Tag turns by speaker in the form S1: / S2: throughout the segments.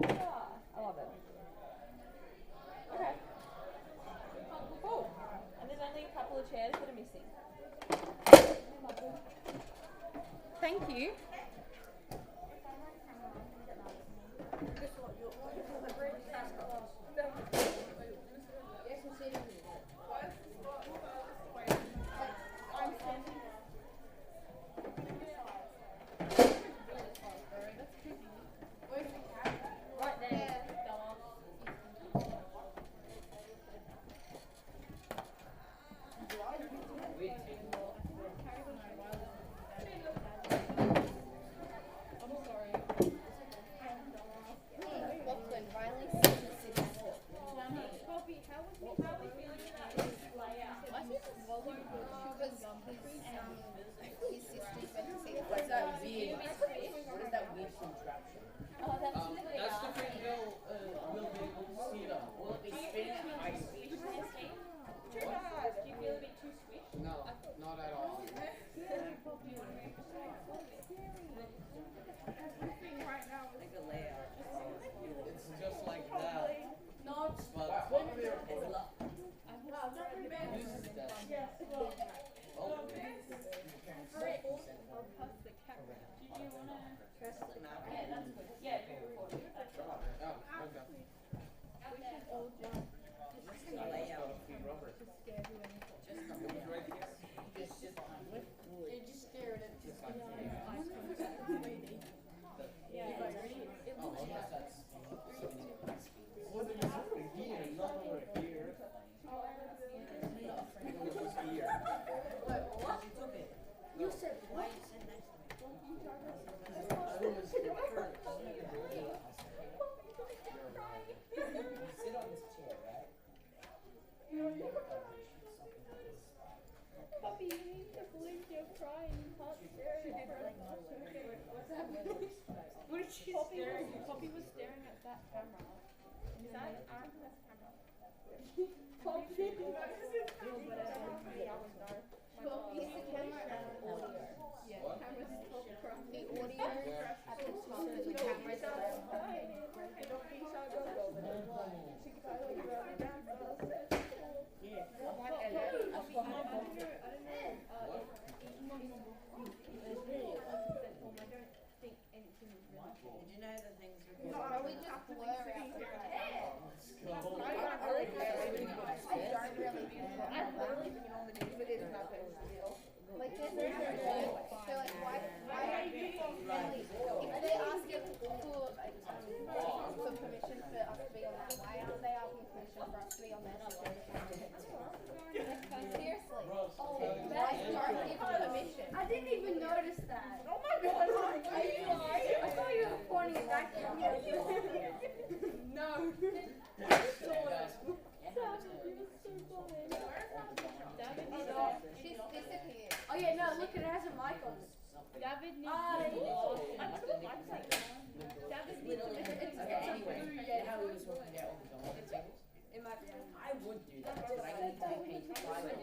S1: I love it. Okay. Cool. And there's only a couple of chairs that are missing. Thank you. Poppy was staring at that camera. Is that our camera? Poppy. It's the camera and audio. Yeah, the camera's the audio at the top of the camera. I didn't even notice that. Oh my god, are you lying? I thought you were pointing it back at me. No. She's disappeared. Oh yeah, no, look, it has a mic on it. David needs to David needs to how he was working out all the tables. It might be. I would do that, but I need to be paid private.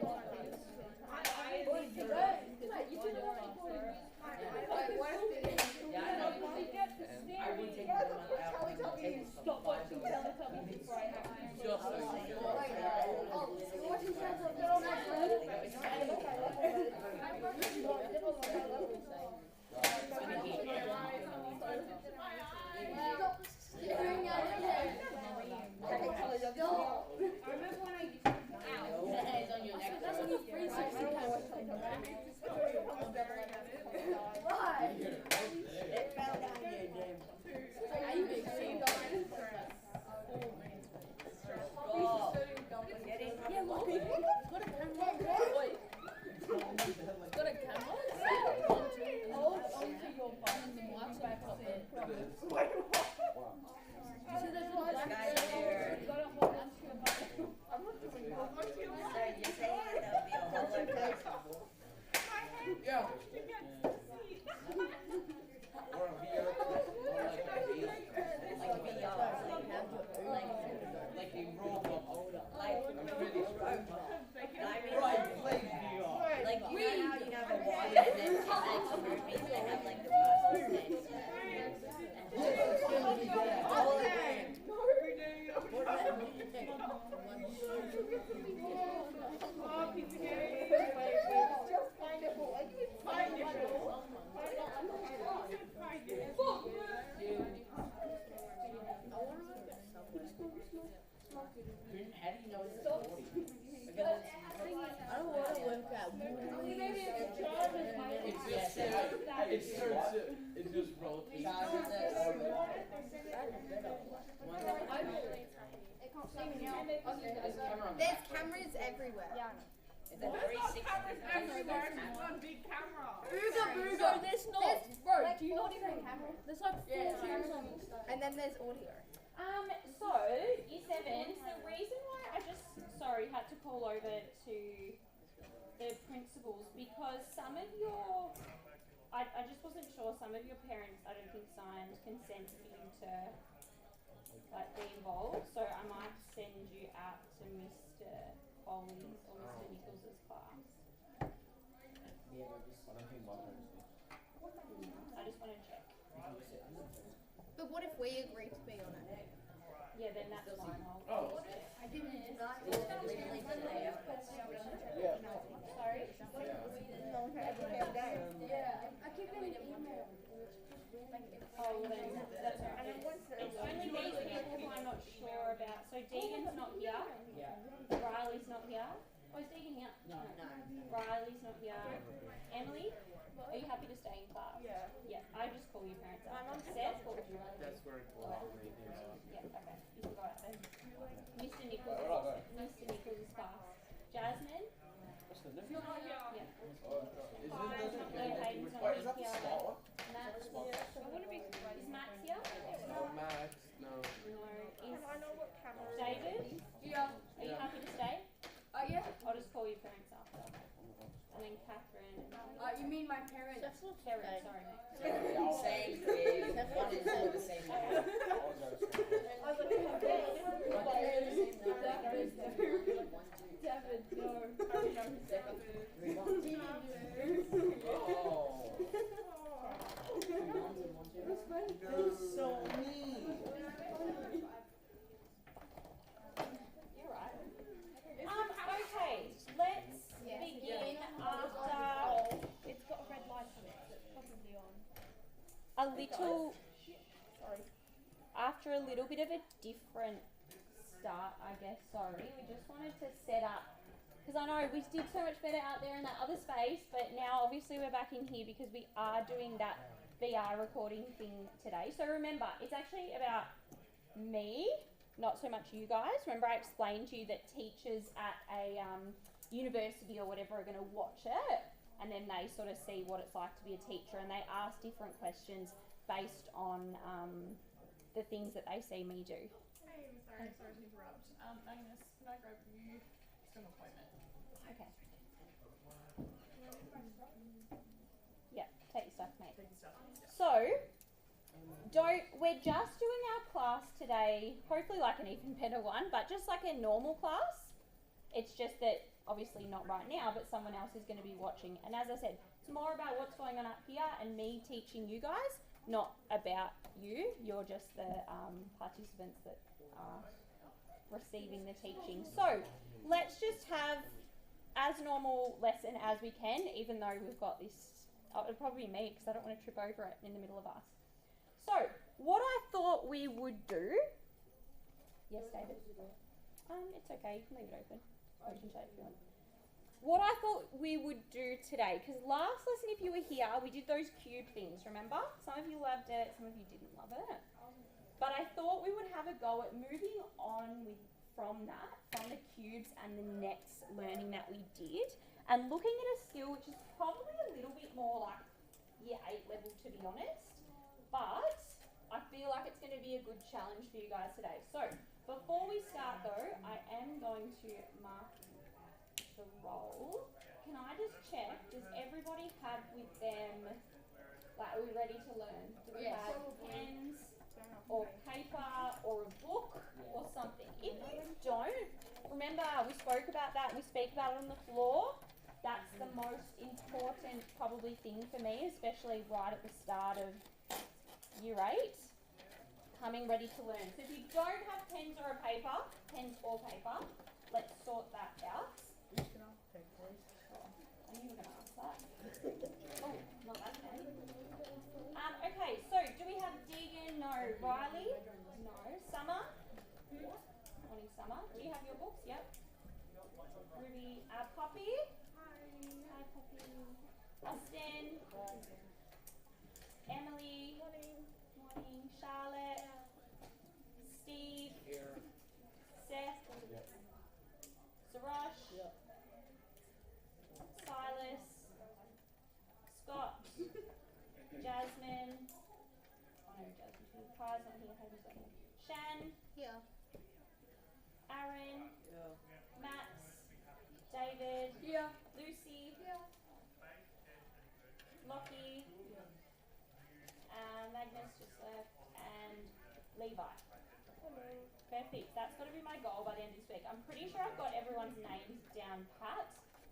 S2: How do you know it's 40? I don't want to work out.
S3: It just rotates.
S1: There's cameras everywhere. Yeah.
S2: It's a 360.
S4: Everywhere, she's got a big camera.
S1: So there's not. Bro, do you not even camera? There's like 4 cameras on each side. And then there's audio.
S5: So year 7, the reason why I just had to call over to the principals because some of your I just wasn't sure, some of your parents I don't think signed consent for you to like be involved, so I might send you out to Mr. Collins or Mr. Nichols's class.
S3: I don't think my parents do.
S5: I just want to check.
S1: But what if we agree to be on it?
S5: Yeah, then that's fine.
S3: Oh.
S1: I didn't invite you.
S3: Yeah.
S5: Sorry?
S1: Yeah. I keep getting email.
S5: Oh, well then that's alright. It's only these people who I'm not sure about. So Deegan's not here. Riley's not here. Oh, is Deegan here?
S2: No.
S5: Riley's not here. Emily, are you happy to stay in class? Yeah. Yeah, I just call your parents out. Seth, what would you like?
S3: That's very cool.
S5: Yeah, okay. You can go out then. Mr. Nichols' class. Jasmine?
S3: What's the name?
S4: Not here.
S5: Yeah.
S3: Is
S5: Hayden's not
S3: Wait, is that the
S5: here.
S3: small one?
S5: Matt?
S4: I want to be surprised.
S5: Is Max here?
S3: No, Max. No.
S5: No. Is
S4: I know what camera.
S5: David?
S1: Yeah.
S5: Are you happy to stay?
S1: Yeah.
S5: I'll just call your parents after. And then Catherine.
S1: You mean my parents?
S5: Terry, sorry mate.
S2: Same thing. One is all the same.
S1: David, no.
S2: So mean.
S5: You're right. Okay, let's begin after
S4: It's got a red light on it, so it's probably on.
S5: a little, after a little bit of a different start, I guess, we just wanted to set up, because I know we did so much better out there in that other space, but now obviously we're back in here because we are doing that VR recording thing today. So remember, it's actually about me, not so much you guys. Remember I explained to you that teachers at a university or whatever are going to watch it, and then they sort of see what it's like to be a teacher, and they ask different questions based on the things that they see me do.
S4: Hey, sorry to interrupt. Agnes, can I grab you? It's an appointment.
S5: Okay. Yeah, take your stuff, mate. So, we're just doing our class today, hopefully like an even better one, but just like a normal class. It's just that, obviously not right now, but someone else is going to be watching. And as I said, it's more about what's going on up here and me teaching you guys, not about you. You're just the participants that are receiving the teaching. So, let's just have as normal lesson as we can, even though we've got this. It'll probably be me because I don't want to trip over it in the middle of us. So, what I thought we would do. Yes, David? It's okay, you can leave it open. Or you can shut it if you want. What I thought we would do today, because last lesson, if you were here, we did those cube things, remember? Some of you loved it, some of you didn't love it. But I thought we would have a go at moving on from the cubes and the next learning that we did, and looking at a skill which is probably a little bit more like year 8 level, to be honest, but I feel like it's going to be a good challenge for you guys today. So before we start though, I am going to mark the roll. Can I just check, does everybody have with them, like, are we ready to learn? Do we have pens or paper or a book or something? If you don't, remember we spoke about that, we speak about it on the floor. That's the most important probably thing for me, especially right at the start of year 8, coming ready to learn. So if you don't have pens or paper, let's sort that out.
S2: Who's gonna pick, please?
S5: I knew you were going to ask that. Oh, not that bad. Okay, so do we have Deegan? No. Riley? No. Summer? Morning, Summer. Do you have your books? Yep. Ruby, Poppy? Hi, Poppy. Austin? Emily? Morning. Charlotte? Steve? Seth? Sarosh? Silas? Scott? Jasmine? Oh no, Jasmine's here. Kai's not here. Hazel's not here. Shan?
S1: Here.
S5: Aaron? Max? David?
S1: Yeah.
S5: Lucy?
S1: Yeah.
S5: Lockie? Magnus just left, and Levi. Perfect. That's got to be my goal by the end of this week. I'm pretty sure I've got everyone's names down pat,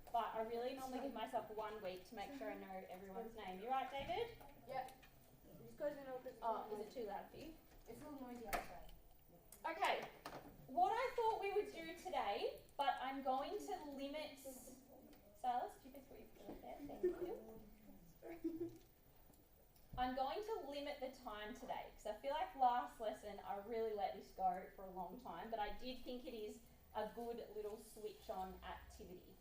S5: but I really normally give myself 1 week to make sure I know everyone's name. You right, David?
S1: Yeah. Just goes in over.
S5: Oh, is it too loud for you?
S1: It's a little noisy outside.
S5: Okay. What I thought we would do today, but I'm going to limit. Silas, do you guys put your foot there? Thank you. I'm going to limit the time today because I feel like last lesson I really let this go for a long time, but I did think it is a good little switch on activity.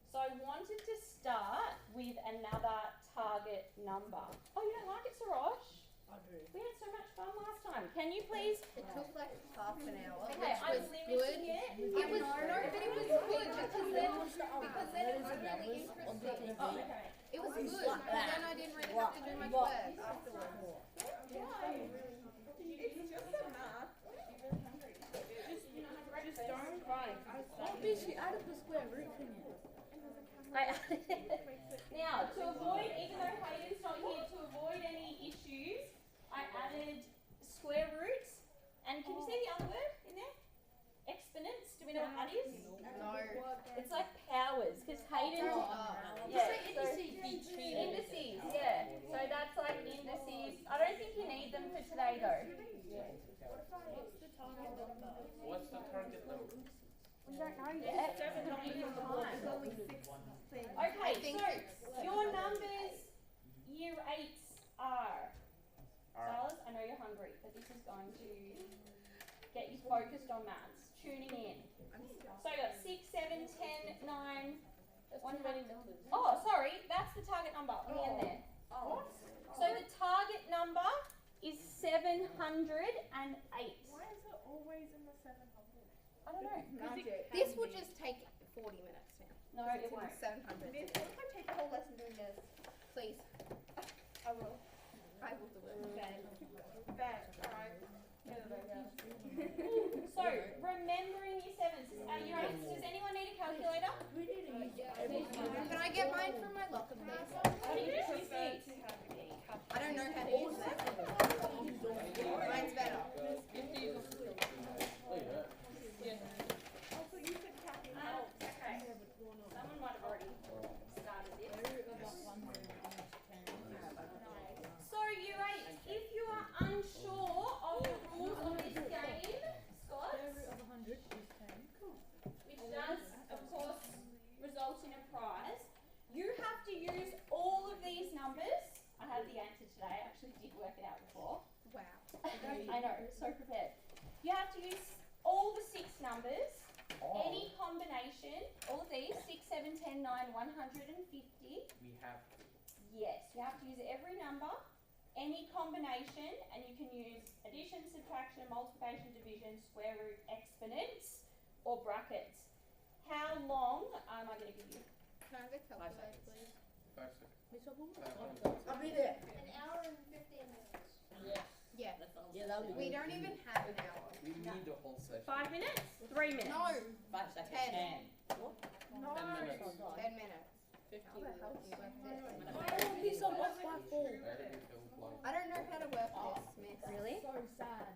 S5: So I wanted to start with another target number. Oh, you don't like it, Sarosh?
S2: I do.
S5: We had so much fun last time. Can you please?
S1: It took like half an hour.
S5: Okay, I'm limiting it.
S1: It was no, but it was good because then it was really interesting.
S5: Oh, okay.
S1: It was good because then I didn't really have to do much work afterwards.
S4: It's just a math. Just don't write.
S2: She added the square root in it.
S5: Now, to avoid, even though Hayden's not here, to avoid any issues, I added square roots. And can you see the other word in there? Exponents. Do we know what that is?
S1: No.
S5: It's like powers, because Hayden. Indices. Yeah. So that's like indices. I don't think you need them for today though.
S3: What's the target number?
S5: We don't know yet. Not even time. Okay, so your numbers, year 8s are. Silas, I know you're hungry, but this is going to get you focused on maths. Tuning in. So you got 6, 7, 10, 9. Oh, sorry, that's the target number on the end there.
S1: Oh.
S5: So the target number is 708.
S4: Why is it always in the 700?
S5: I don't know.
S1: Magic. This will just take 40 minutes now.
S5: No, it won't.
S1: 700. What if I take the whole lesson doing this? Please.
S4: I will.
S1: I will do it.
S4: Bet. Alright.
S5: So, remembering your 7s, your 8s, does anyone need a calculator?
S1: Can I get mine from my locker, please?
S5: What do you do with these?
S1: I don't know how to use that. Mine's better.
S5: Okay. Someone might have already started this. So, you 8s, if you are unsure of the rules of this game, Scott, which does, of course, result in a prize, you have to use all of these numbers. I have the answer today. I actually did work it out before.
S1: Wow.
S5: I know, so prepared. You have to use all the 6 numbers, any combination, all of these, 6, 7, 10, 9, 150.
S3: We have to.
S5: Yes, you have to use every number, any combination, and you can use addition, subtraction, multiplication, division, square root, exponents, or brackets. How long am I going to give you?
S1: Can I have a calculator, please?
S3: 5 seconds.
S2: I'll be there.
S1: An hour and 15 minutes.
S2: Yeah.
S1: Yeah.
S2: Yeah, that'll be
S1: We don't even have an hour.
S3: We need the whole session.
S5: 5 minutes? 3 minutes?
S1: No.
S2: 5 seconds.
S1: 10.
S4: No.
S3: 10 minutes.
S1: 10 minutes. How the hell do you work this?
S2: Oh, he's on off by 4.
S1: I don't know how to work this, miss.
S5: Really?
S2: So sad.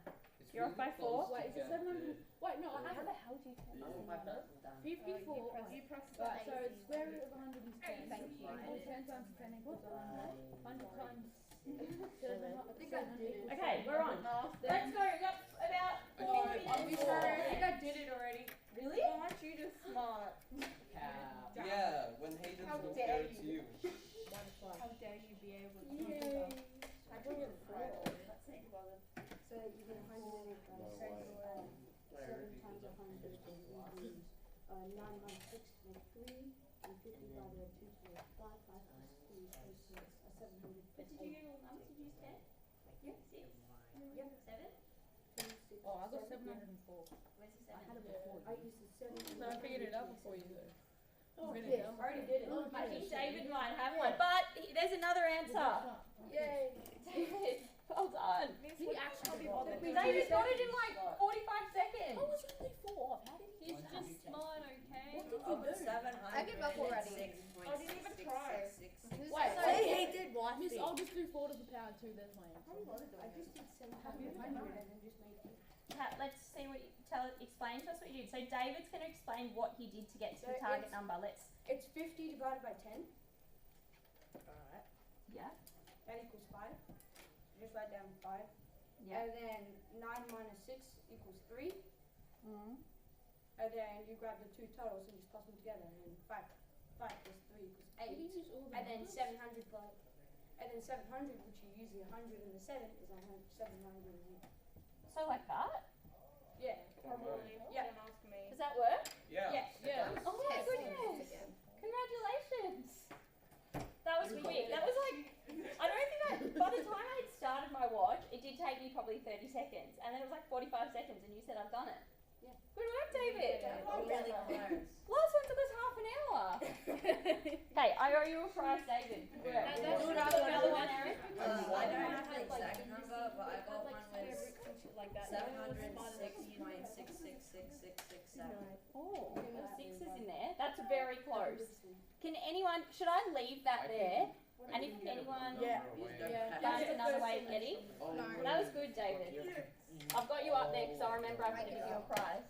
S5: You're off by 4?
S2: Wait, is it 700? Wait, no, I have
S5: How the hell do you take that?
S2: 54.
S4: You press the
S2: Right, so square root of 100 is 10.
S1: Thank you.
S2: 10 times 10 equals 100. 100 times 700.
S5: Okay, we're on. Let's go. We've got about 4 minutes.
S4: I think I did it already.
S5: Really?
S4: Why don't you just
S1: you get 100 7 times 100 is 9 minus 6 to make 3, and 50 divided by 2 to make 5, 5 plus 3 is 700.
S5: But did you get all numbers? Did you use 10?
S1: Yeah.
S5: 6?
S1: Yep.
S5: 7?
S1: 2, 6,
S2: Oh, I got
S1: 7,
S2: 704.
S5: Where's the 7?
S2: I had it before.
S1: I used the 7.
S2: No, I figured it out before you though.
S1: Oh,
S2: Really?
S1: yeah, I already did it.
S5: I think David might have one, but there's another answer.
S1: Yay.
S5: David, well done.
S2: He actually bothered.
S5: David got it in like 45 seconds.
S2: I was only 4 off. How did he?
S4: He's just smart, okay?
S2: What did
S6: Oh,
S2: you
S6: but
S2: do?
S6: 700.
S1: I give up already.
S4: I didn't even try.
S2: Wait,
S1: So he did one.
S2: Miss, I'll just do 4 to the power 2. There's my answer.
S1: I just did 700 and then just made it.
S5: Let's see what you explain to us what you did. So David's going to explain what he did to get to the
S1: So
S5: target
S1: it's-
S5: number.
S1: It's 50 divided by 10.
S2: Alright.
S5: Yeah.
S1: That equals 5. Just write down 5.
S5: Yeah.
S1: And then 9 minus 6 equals 3.
S5: Mm.
S1: And then you grab the two totals and just plus them together. And then 5 plus 3 equals 8. And then 700 plus, and then 700, which you use the 100 and the 7, is 708.
S5: So like that?
S1: Yeah.
S4: Probably.
S1: Yeah.
S4: Don't ask me.
S5: Does that work?
S3: Yeah.
S1: Yes.
S2: Yeah.
S5: Oh my goodness! Congratulations! That was quick. That was like, I don't think that, by the time I had started my watch, it did take me probably 30 seconds. And then it was like 45 seconds and you said I've done it.
S1: Yeah.
S5: Good work, David.
S6: Really close.
S5: Last one took us half an hour. Hey, I owe you a prize, David. Good work.
S6: That's
S5: Good
S6: what
S5: work.
S6: I
S5: Another
S6: wanted.
S5: one, Eric.
S6: I don't have the exact number, but I got one with
S4: Like that.
S6: 706.66666667.
S5: Oh, there were sixes in there. That's very close. Can anyone, should I leave that there? And if anyone finds another way of getting?
S3: No.
S5: That was good, David. I've got you up there because I remember I'm going to give you a prize.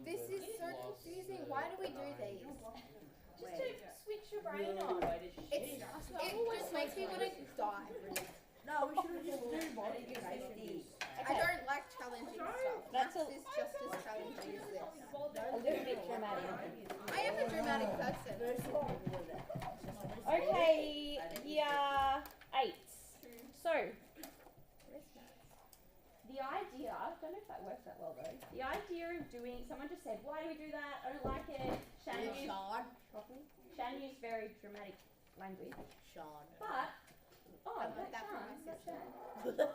S7: This is so confusing. Why do we do these?
S5: Just to switch your brain on.
S7: It just makes me want to die.
S6: No, we should have just do body safety.
S7: I don't like challenging stuff.
S5: That's
S7: Maths is just as challenging as this.
S5: A little bit dramatic.
S7: I am a dramatic person.
S5: Okay, year 8. So, the idea, I don't know if that works that well though. The idea of doing, someone just said, why do we do that? I don't like it. Shan used very dramatic language. But, oh,
S7: I like
S5: that's
S7: that for
S5: Shan,
S7: my
S5: that's
S7: sister.
S5: Shan.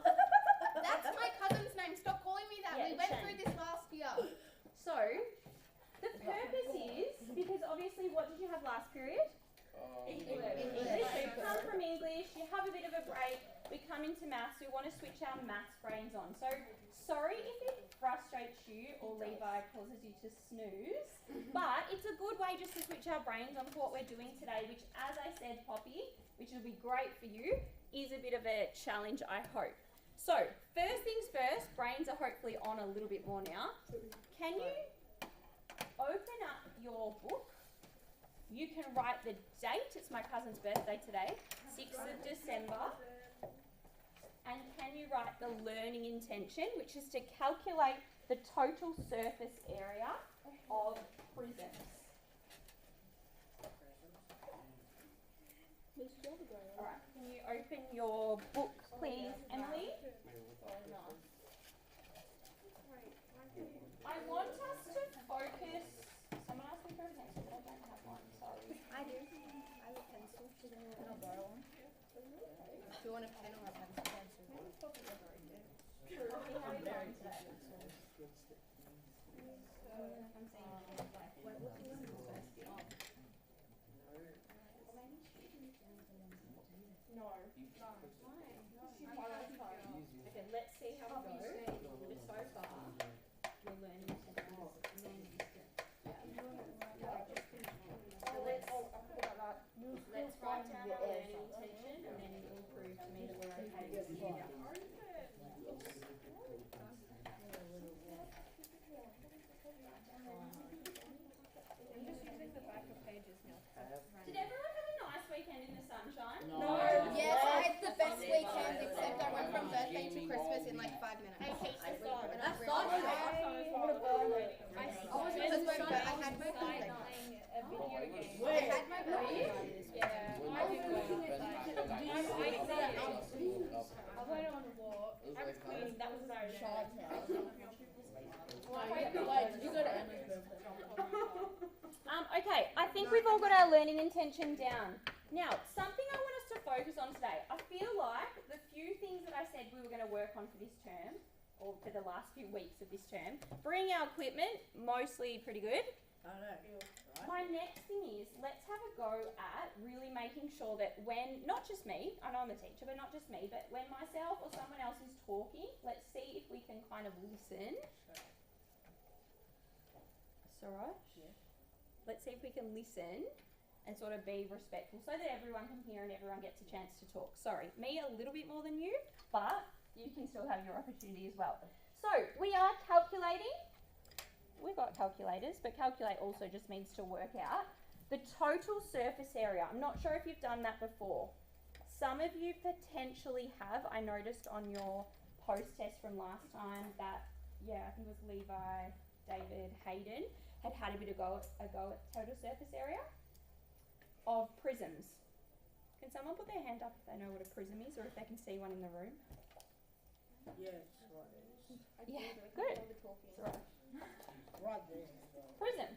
S7: That's my cousin's name. Stop calling me that.
S5: Yeah,
S7: We went
S5: Shane.
S7: through this last year.
S5: So, the purpose is, because obviously what did you have last period? English. You come from English, you have a bit of a break, we come into maths, we want to switch our maths brains on. So, sorry if it frustrates you or Levi causes you to snooze, but it's a good way just to switch our brains on for what we're doing today, which, as I said, Poppy, which will be great for you, is a bit of a challenge, I hope. So, first things first, brains are hopefully on a little bit more now. Can you open up your book? You can write the date, it's my cousin's birthday today, 6th of December. And can you write the learning intention, which is to calculate the total surface area of prisms. Alright, can you open your book please, Emily? I want us to focus. Someone asked me for a pencil, but I don't have one, sorry.
S7: I do. I have a pencil. Can I borrow one? Do you want a pen or a pencil?
S5: Okay, let's see how it goes. But so far, you're learning to let's write down our learning intention and then it will prove to me that we're okay with it.
S4: I'm just using the back of pages now.
S5: Did everyone have a nice weekend in the sunshine?
S3: No.
S7: Yes, I had the best weekend, except I went from birthday to Christmas in like 5 minutes. I hate the sun. And I really I wasn't just my birthday. I had my birthday.
S4: A video game.
S7: I had my birthday.
S4: Yeah. I was looking at that. I
S3: up.
S1: I went on a walk.
S3: It was
S1: I was
S3: like
S1: cleaning. That was very
S2: Sean's
S1: nice.
S2: house.
S5: Wait,
S2: Wait, did you go to Emma's birthday?
S5: Okay, I think we've all got our learning intention down. Now, something I want us to focus on today. I feel like the few things that I said we were going to work on for this term, or for the last few weeks of this term, bring our equipment, mostly pretty good.
S2: I don't know.
S5: My next thing is, let's have a go at really making sure that when, not just me, I know I'm a teacher, but not just me, but when myself or someone else is talking, let's see if we can kind of listen. That's alright?
S2: Yeah.
S5: Let's see if we can listen and sort of be respectful so that everyone can hear and everyone gets a chance to talk. Sorry, me a little bit more than you, but you can still have your opportunity as well. So, we are calculating. We've got calculators, but calculate also just means to work out the total surface area. I'm not sure if you've done that before. Some of you potentially have. I noticed on your post test from last time that, I think it was Levi, David, Hayden had a bit of a go at total surface area of prisms. Can someone put their hand up if they know what a prism is, or if they can see one in the room?
S2: Yes, right.
S5: Yeah, good. That's right.
S2: Right there.
S5: Prism.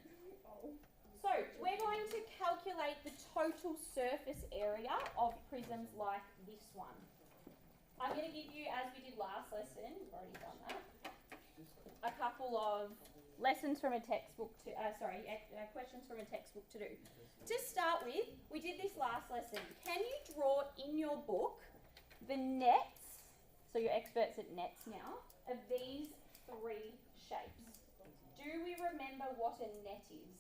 S5: So we're going to calculate the total surface area of prisms like this one. I'm going to give you, as we did last lesson, we've already done that, a couple of lessons from a textbook to, questions from a textbook to do. To start with, we did this last lesson. Can you draw in your book the nets, so you're experts at nets now, of these three shapes? Do we remember what a net is?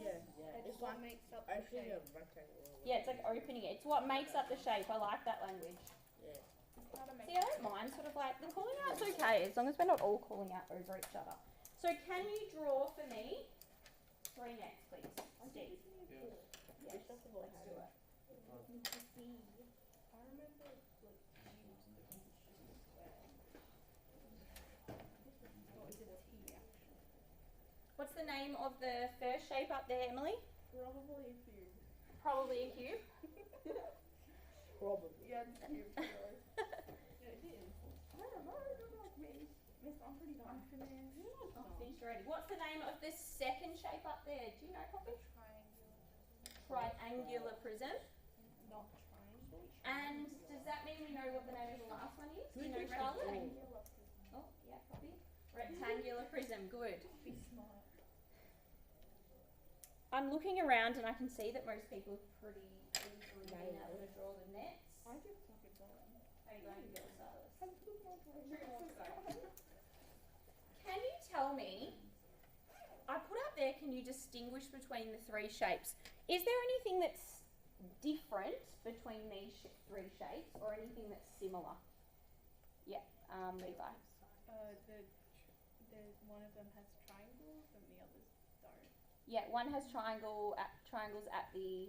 S2: Yeah. It's
S1: what
S2: like
S1: makes up the
S2: actually
S1: shape.
S2: a rectangle.
S5: Yeah, it's like opening it. It's what makes up the shape. I like that language.
S2: Yeah.
S5: See, I don't mind sort of like, the calling out's okay, as long as we're not all calling out over each other. So can you draw for me three nets, please? Steve. Yes, let's do it. What's the name of the first shape up there, Emily?
S4: Probably a few.
S5: Probably a cube.
S2: Probably.
S4: Yeah, it's a cube. Really. Yeah, it is. I don't know. Miss, I'm pretty confident.
S5: Finished already. What's the name of the second shape up there? Do you know, Poppy? Triangular prism.
S4: Not triangle.
S5: And does that mean we know what the name of the last one is? Do you know, Charlotte? Oh, yeah, Poppy. Rectangular prism. Good.
S4: Be smart.
S5: I'm looking around and I can see that most people have pretty easily been able to draw the nets.
S4: I just fuck it on.
S5: How are you going to go, Silas? Can you tell me, I put up there, can you distinguish between the three shapes? Is there anything that's different between these three shapes or anything that's similar? Yeah, Levi.
S4: There's one of them has triangles and the others don't.
S5: Yeah, one has triangles at the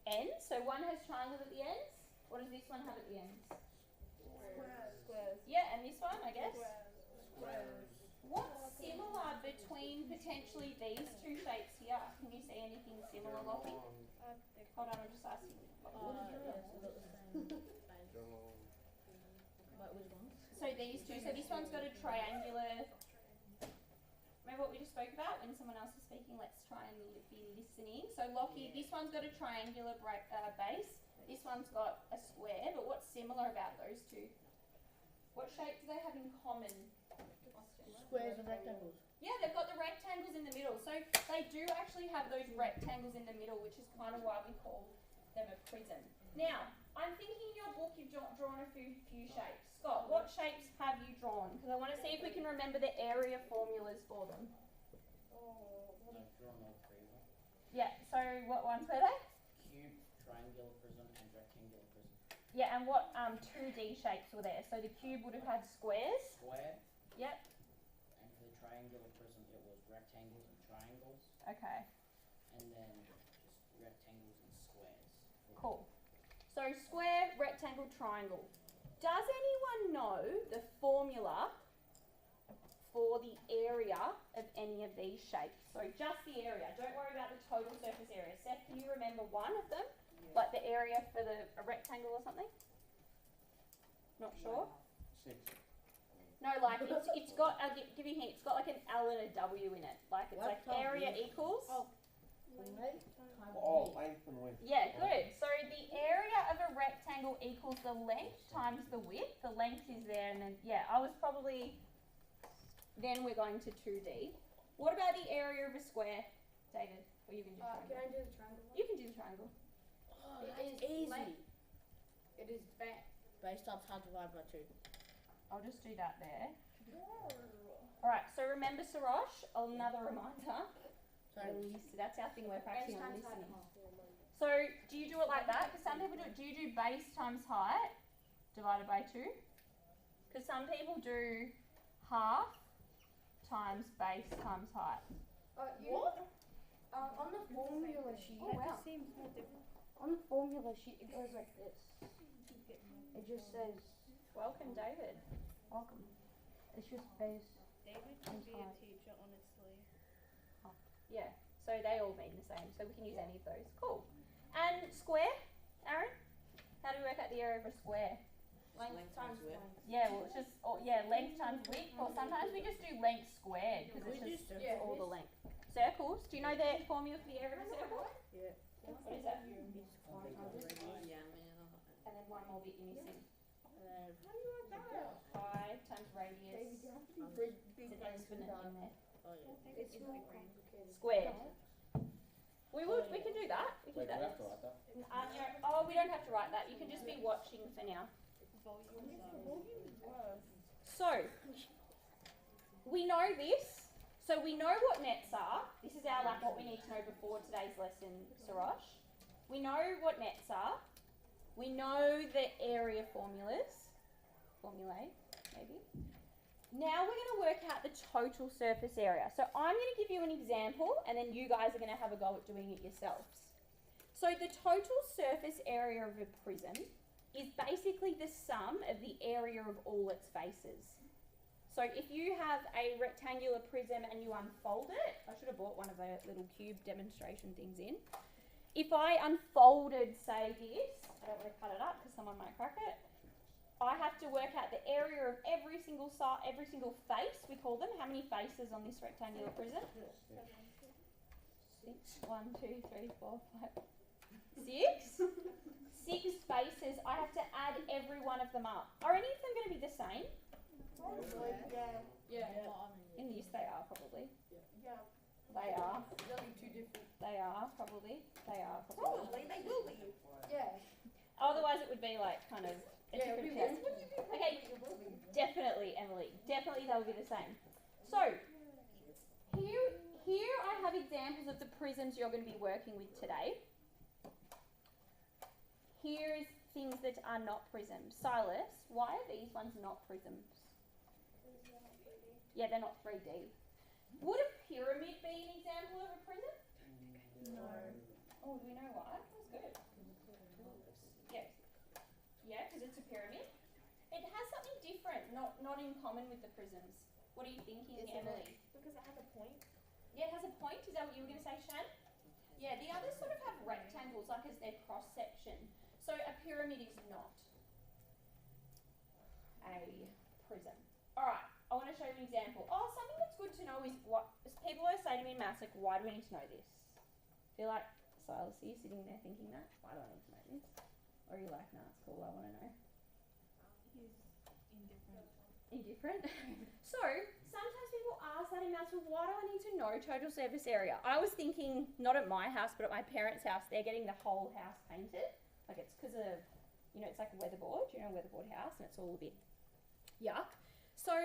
S5: ends. So one has triangles at the ends. What does this one have at the ends?
S4: Squares.
S5: Yeah, and this one, I guess.
S4: Squares.
S5: What's similar between potentially these two shapes here? Can you see anything similar, Lockie? Hold on, I'm just asking. So these two. So this one's got a triangular. Remember what we just spoke about when someone else is speaking? Let's try and be listening. So Lockie, this one's got a triangular base. This one's got a square. But what's similar about those two? What shape do they have in common?
S2: Squares and rectangles.
S5: Yeah, they've got the rectangles in the middle. So they do actually have those rectangles in the middle, which is kind of why we call them a prism. Now, I'm thinking in your book you've drawn a few shapes. Scott, what shapes have you drawn? Because I want to see if we can remember the area formulas for them.
S3: I've drawn all three of them.
S5: Yeah, so what ones were they?
S3: Cube, triangular prism, and rectangular prism.
S5: Yeah, and what 2D shapes were there? So the cube would have had squares.
S3: Square,
S5: Yep.
S3: and for the triangular prism it was rectangles and triangles,
S5: Okay,
S3: and then just rectangles and squares.
S5: cool. So square, rectangle, triangle. Does anyone know the formula for the area of any of these shapes? So just the area. Don't worry about the total surface area. Seth, can you remember one of them? Like the area for a rectangle or something? Not sure.
S3: 6.
S5: No, like it's got. I'll give you a hint. It's got like an L and a W in it. Like it's like area equals.
S3: Oh, length and width.
S5: Yeah, good. So the area of a rectangle equals the length times the width. The length is there, and then yeah, I was probably. Then we're going to 2D. What about the area of a square, David? Or you can do triangle.
S1: Can I do the triangle?
S5: You can do the triangle.
S2: Oh, that's easy.
S1: It is
S2: Base times height divided by 2.
S5: I'll just do that there. Alright, so remember Sarosh, another reminder. That's our thing we're practicing on listening. So do you do it like that? Because some people do it. Do you do base times height divided by 2? Because some people do half times base times height.
S1: What? On the formula sheet.
S5: Oh wow.
S4: Seems more different.
S1: On the formula sheet, it goes like this. It just says,
S5: Welcome, David.
S1: welcome. It's just base.
S4: David can be a teacher, honestly.
S5: Yeah, so they all mean the same, so we can use any of those. Cool. And square, Aaron? How do we work out the area of a square?
S6: Length times width.
S5: Yeah, well, it's just, length times width, or sometimes we just do length squared, because it's just all the length. Circles, do you know the formula for the area of a circle?
S2: Yeah.
S5: What is that?
S6: Yeah,
S5: And then one more bit you're missing.
S2: And
S5: Pi times radius. It's an exponent in there.
S2: oh yeah.
S1: It's more complicated.
S5: Squared. We can do that. We can
S3: Wait,
S5: do
S3: do we
S5: that.
S3: have to write that?
S5: We don't have to write that. You can just be watching for now. So, we know this. So we know what nets are. This is our what we need to know before today's lesson, Sarosh. We know what nets are. We know the area formulae, maybe. Now we're going to work out the total surface area. So I'm going to give you an example, and then you guys are going to have a go at doing it yourselves. So the total surface area of a prism is basically the sum of the area of all its faces. So if you have a rectangular prism and you unfold it, I should have bought one of the little cube demonstration things in. If I unfolded, say this, I don't want to cut it up because someone might crack it. I have to work out the area of every single face, we call them. How many faces on this rectangular prism? 6. 1, 2, 3, 4, 5, 6. 6 faces. I have to add every one of them up. Are any of them going to be the same?
S1: Yeah.
S5: In this they are probably.
S1: Yeah.
S5: They are.
S1: They'll be two different.
S5: They are probably. They are probably.
S1: Probably, they will be. Yeah.
S5: Otherwise it would be like kind of a
S1: Yeah,
S5: different
S1: we
S5: test.
S1: will.
S5: Okay, definitely, Emily. Definitely they will be the same. So, here I have examples of the prisms you're going to be working with today. Here's things that are not prisms. Silas, why are these ones not prisms? Yeah, they're not 3D. Would a pyramid be an example of a prism?
S1: No.
S5: Oh, do we know why? That's good. Yes. Yeah, because it's a pyramid. It has something different, not in common with the prisms. What are you thinking, Emily?
S4: Because it has a point.
S5: Yeah, it has a point. Is that what you were going to say, Shan? Yeah, the others sort of have rectangles, like as their cross section. So a pyramid is not a prism. All right, I want to show you an example. Oh, something that's good to know is what people always say to me in maths, like, why do we need to know this? Feel like Silas, are you sitting there thinking that? Why do I need to know this? Or are you like, nah, it's cool, I want to know?
S4: He's indifferent.
S5: Indifferent? So, sometimes people ask that in maths, well, why do I need to know total surface area? I was thinking, not at my house, but at my parents' house, they're getting the whole house painted. Like, it's because of, it's like a weatherboard, a weatherboard house, and it's all a bit yuck. So,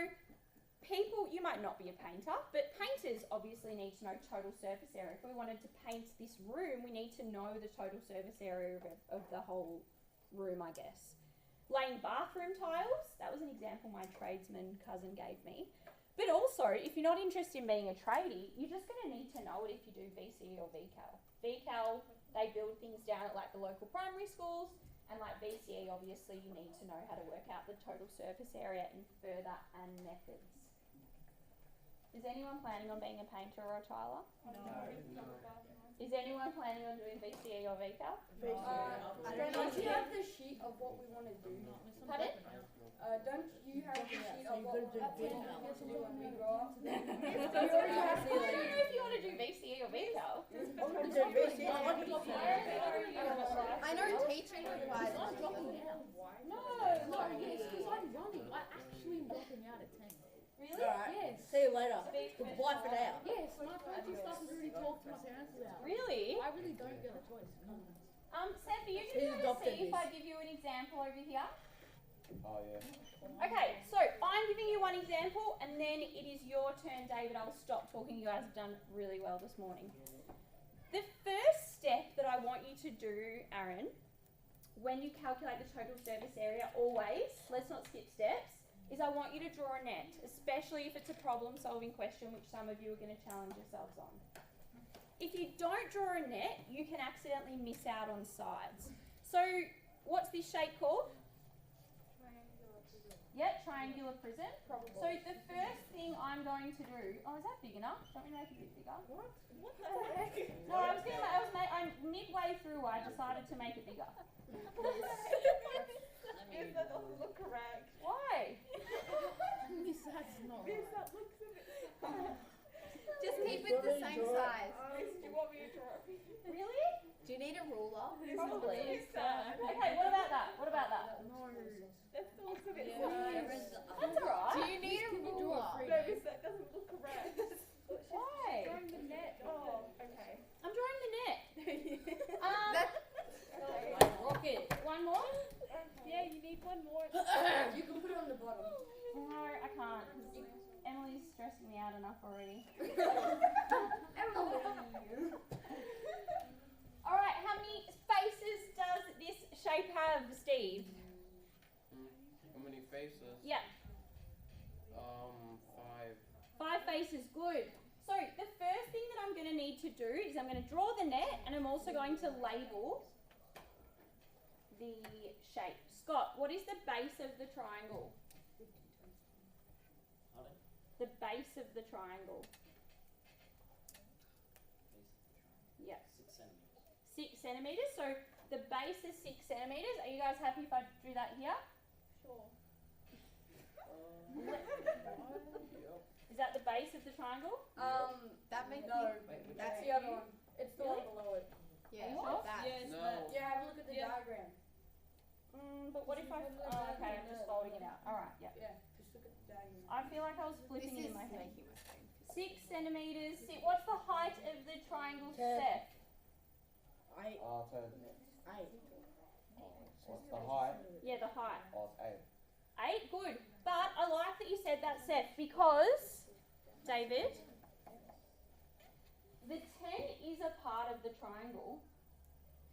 S5: people, you might not be a painter, but painters obviously need to know total surface area. If we wanted to paint this room, we need to know the total surface area of the whole room, I guess. Laying bathroom tiles, that was an example my tradesman cousin gave me. But also, if you're not interested in being a tradie, you're just going to need to know it if you do VCE or VCAL. VCAL, they build things down at like the local primary schools, and like VCE, obviously you need to know how to work out the total surface area in further and methods. Is anyone planning on being a painter or a tiler?
S4: No.
S5: Is anyone planning on doing VCE or VCAL?
S6: Don't you have the sheet of what we want to do?
S5: Pardon?
S6: Don't you have the sheet of what we want to do when we grow up?
S5: I don't know if you want to do VCE or VCAL.
S7: I know teaching requires.
S5: No.
S2: Yes, because I'm running. I actually am dropping out at 10.
S5: Really?
S2: Yes.
S8: See you later.
S5: Speak for
S8: Goodbye for now.
S2: Yes, my coaching staff has already talked to my parents about it.
S5: Really?
S2: I really don't get a choice.
S5: Sam, do you just
S8: Who's
S5: want to
S8: adopted
S5: see if
S8: this?
S5: I give you an example over here?
S3: Oh yeah.
S5: Okay, so I'm giving you one example and then it is your turn, David. I'll stop talking. You guys have done really well this morning. The first step that I want you to do, Aaron, when you calculate the total service area, always, let's not skip steps, is I want you to draw a net, especially if it's a problem-solving question, which some of you are going to challenge yourselves on. If you don't draw a net, you can accidentally miss out on sides. So, what's this shape called? Yep, triangular prism.
S6: Probably.
S5: So the first thing I'm going to do, is that big enough? Don't we make it a bit bigger?
S4: What the heck?
S5: No, I'm midway through, I decided to make it bigger.
S4: Yes, that doesn't look correct.
S5: Why?
S2: Miss, that's not
S4: Yes,
S2: right.
S4: that looks a bit.
S7: Just keep it the same size.
S4: Do you want me to draw?
S5: Really?
S7: Do you need a ruler?
S5: Probably.
S4: It's sad.
S5: Okay, what about that? What about that?
S2: No.
S4: That still looks a bit
S5: That's alright.
S7: Do you need a ruler?
S4: No, miss, that doesn't look correct.
S5: Why?
S4: Drawing the net. Oh, okay.
S5: I'm drawing the net.
S8: Rocket.
S5: One more?
S4: Yeah, you need one more.
S6: You can put it on the bottom.
S5: No, I can't. 'Cause Emily's stressing me out enough already. Alright, how many faces does this shape have, Steve?
S3: How many faces?
S5: Yeah.
S3: 5.
S5: 5 faces, good. So the first thing that I'm going to need to do is I'm going to draw the net and I'm also going to label the shape. Scott, what is the base of the triangle?
S3: Pardon?
S5: The base of the triangle. Yeah.
S3: 6 centimeters.
S5: 6 centimeters. So the base is 6 centimeters. Are you guys happy if I do that here?
S4: Sure.
S3: Yep.
S5: Is that the base of the triangle?
S7: That makes
S6: No,
S7: me.
S6: that's the other one. It's the one below it.
S7: Yeah,
S5: What?
S7: that.
S3: No.
S6: Yeah, have a look at the diagram.
S5: But what if I? Oh, okay, I'm just folding it out. All right, yeah.
S6: Yeah, just look at the diagram.
S5: I feel like I was
S7: This
S5: flipping it
S7: is
S5: in my head.
S7: making my brain.
S5: 6 centimeters. What's the height of the triangle,
S8: 10.
S5: Seth?
S8: 8.
S3: 10.
S8: 8.
S3: What's the height?
S5: Yeah, the height.
S3: Oh, it's
S5: 8, good. But I like that you said that, Seth, because, David, the 10 is a part of the triangle,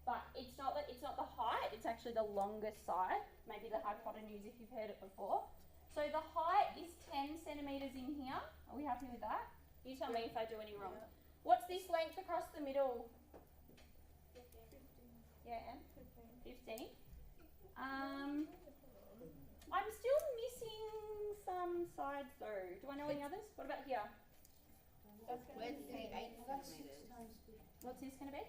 S5: but it's not the height, it's actually the longest side, maybe the hypotenuse if you've heard it before. So the height is 10 centimetres in here. Are we happy with that? You tell me if I do any wrong. What's this length across the middle?
S4: 15.
S5: Yeah, Em? 15. I'm still missing some sides though. Do I know any others? What about here?
S4: That's gonna
S7: Where's
S4: be
S7: the 8 centimeters?
S5: What's this going to be?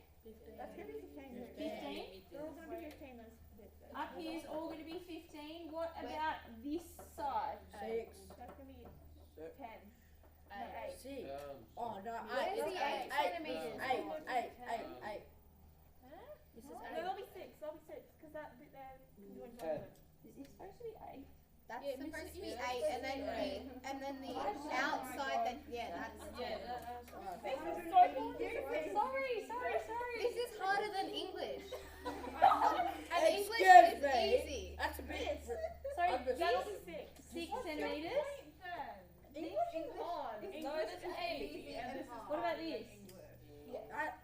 S4: That's gonna be 15.
S5: 15?
S4: They're all gonna be 15. Those bits.
S5: Up here is all going to be 15. What about this side?
S8: 6.
S4: That's gonna be
S3: 6.
S4: 10. No, 8.
S8: 6.
S3: 10.
S8: Oh, no, 8.
S7: Where's the 8 centimeters?
S8: 8. 8. 8. 8.
S4: This is 8. No, there'll be 6. There'll be 6 because that bit there. You want to
S3: 10.
S5: Is this supposed to be 8?
S7: That's
S2: Yeah,
S7: supposed to be
S2: yeah.
S7: 8, and then the outside. That that's 10.
S4: This is so confusing.
S5: Sorry.
S7: This is harder than English. And
S8: Excuse
S7: English is
S8: me.
S7: easy.
S8: That's a bit.
S5: So
S4: That'll
S5: this
S4: be 6.
S5: 6 centimeters.
S4: English is hard.
S5: No,
S4: English
S5: that's
S4: is
S5: 8.
S4: easy and this is
S5: What about this?
S8: That,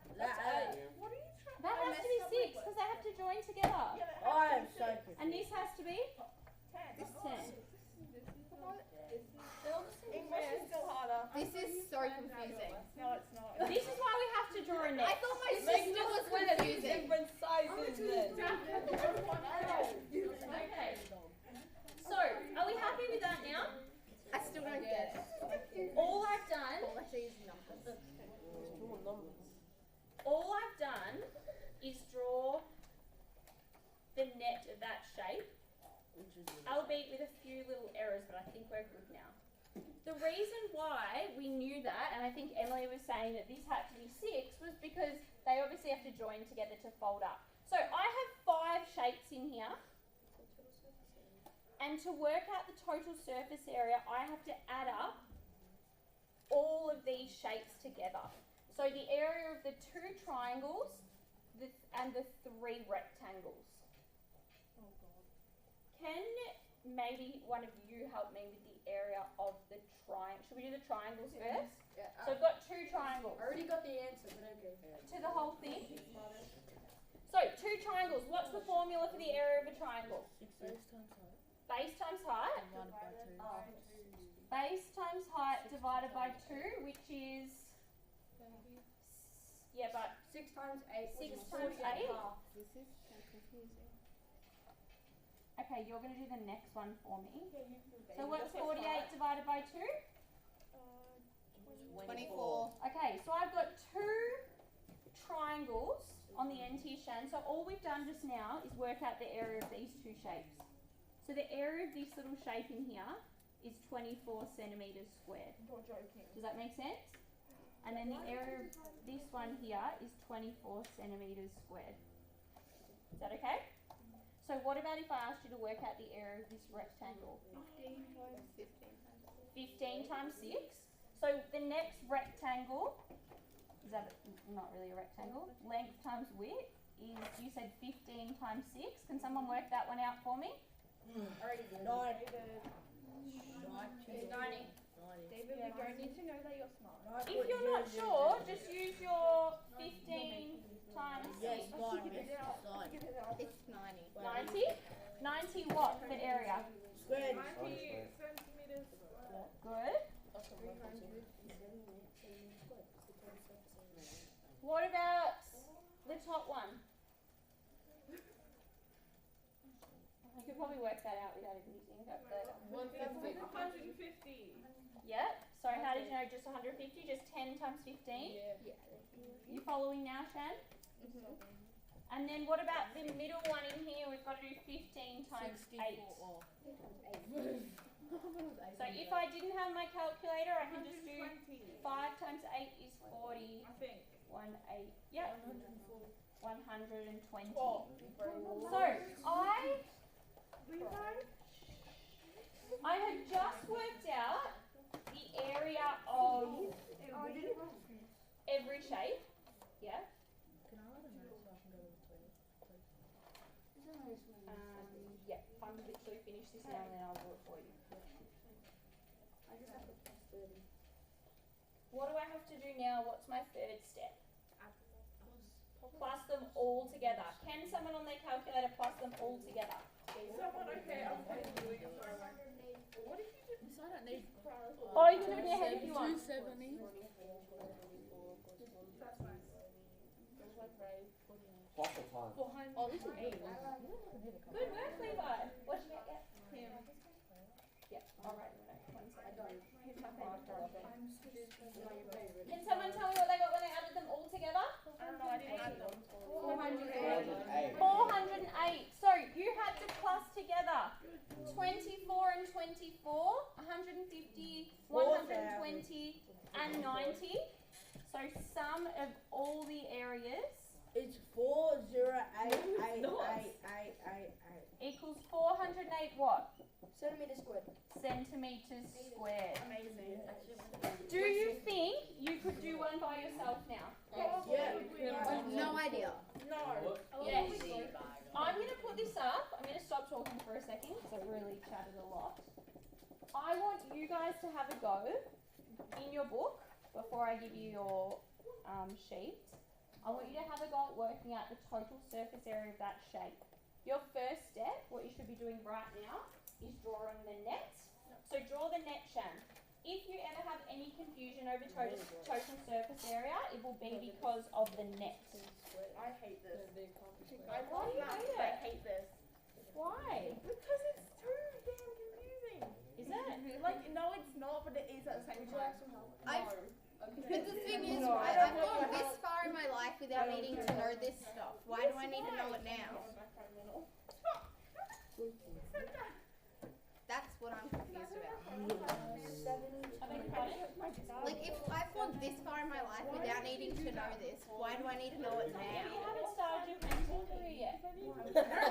S4: What are you trying?
S5: That has to be 6 because they have to join together.
S8: I am so confused.
S5: And this has to be
S4: 10.
S5: 10.
S4: English is still harder.
S7: This is so confusing.
S4: No, it's not.
S5: This is why we have to draw a
S7: I
S5: net.
S7: thought my sister was confusing.
S8: Different sizes then.
S5: Okay. albeit with a few little errors, but I think we're good now. The reason why we knew that, and I think Emily was saying that this had to be 6, was because they obviously have to join together to fold up. So I have 5 shapes in here, and to work out the total surface area, I have to add up all of these shapes together. So the area of the 2 triangles and the 3 rectangles. Can maybe one of you help me with the area of the triangle? Should we do the triangles first?
S6: Yeah.
S5: So I've got 2 triangles.
S6: I already got the answer, but okay.
S5: To the whole thing. So 2 triangles. What's the formula for the area of a triangle? Base times height. Base times height divided by 2, which is, yeah, but
S6: 6 times 8.
S5: 6 times 8.
S8: This is so confusing.
S5: Okay, you're going to do the next one for me. So what's 48 divided by 2?
S7: 24.
S5: Okay, so I've got 2 triangles on the end here, Shan. So all we've done just now is work out the area of these 2 shapes. So the area of this little shape in here is 24 centimetres squared.
S4: You're joking.
S5: Does that make sense? And then the area of this one here is 24 centimetres squared. Is that okay? So what about if I asked you to work out the area of this rectangle?
S7: 15 times 15.
S5: 15 times 6. So the next rectangle, is that not really a rectangle? Length times width is, you said 15 times 6. Can someone work that one out for me?
S6: Already did.
S8: 90.
S4: David, we don't need to know that you're smart.
S5: If you're not sure, just use your 15 times 6.
S8: Yes, fine.
S4: Figure it out.
S8: Fine.
S7: It's 90.
S5: 90? 90 what for area?
S8: Squared.
S4: 90 centimeters.
S5: Good. What about the top one? You could probably work that out without even using a calculator.
S4: 150.
S5: Yep. So how did you know just 150? Just 10 times 15?
S7: Yeah.
S5: You following now, Shan? And then what about the middle one in here? We've got to do 15 times 8. So if I didn't have my calculator, I can just do 5 times 8 is 40.
S4: I think.
S5: 1, 8. Yep. 120.
S4: Oh.
S5: So I have just worked out the area of every shape. Yeah. Yeah. I'm literally finish this now and then I'll do it for you. What do I have to do now? What's my 3rd step? Plus them all together. Can someone on their calculator plus them all together?
S4: Someone, okay, I'm doing it. Sorry. What if you did?
S8: I don't need.
S5: Oh, you can do it in your head if you want.
S8: 270.
S4: That's nice.
S3: Plus the time.
S8: Oh, this is 8.
S5: Good work, Levi. What did you get? Yeah. Yeah. All right. 1 second. Can someone tell me what they got when they added them all together?
S4: I don't know, I didn't add them.
S5: 408.
S3: 408.
S5: 408. So you had to plus together 24 and 24, 150, 120, and 90. So sum of all the areas
S8: It's 408888888.
S5: equals 408 what?
S6: Centimeters squared.
S5: Centimeters squared.
S4: Amazing.
S5: Do you think you could do one by yourself now?
S7: No idea.
S4: No.
S5: Yes. I'm going to put this up. I'm going to stop talking for a second because I've really chatted a lot. I want you guys to have a go in your book before I give you your sheet. I want you to have a go at working out the total surface area of that shape. Your first step, what you should be doing right now, is drawing the net. So draw the net, Shan. If you ever have any confusion over total surface area, it will be because of the net.
S4: I hate this. I
S5: Why
S4: love
S5: do you
S4: math,
S5: hate
S4: but I
S5: it?
S4: hate this.
S5: Why?
S4: Because it's too damn confusing.
S5: Is it?
S4: Like, no, it's not, but it is at the same time.
S7: But the thing is, right, I've gone this far in my life without needing to know this stuff. Why do I need to know it now? Like, if I've gone this far in my life without needing to know this, why do I need to know it
S5: Maybe
S7: now?
S5: you haven't started your painting career yet.
S7: I don't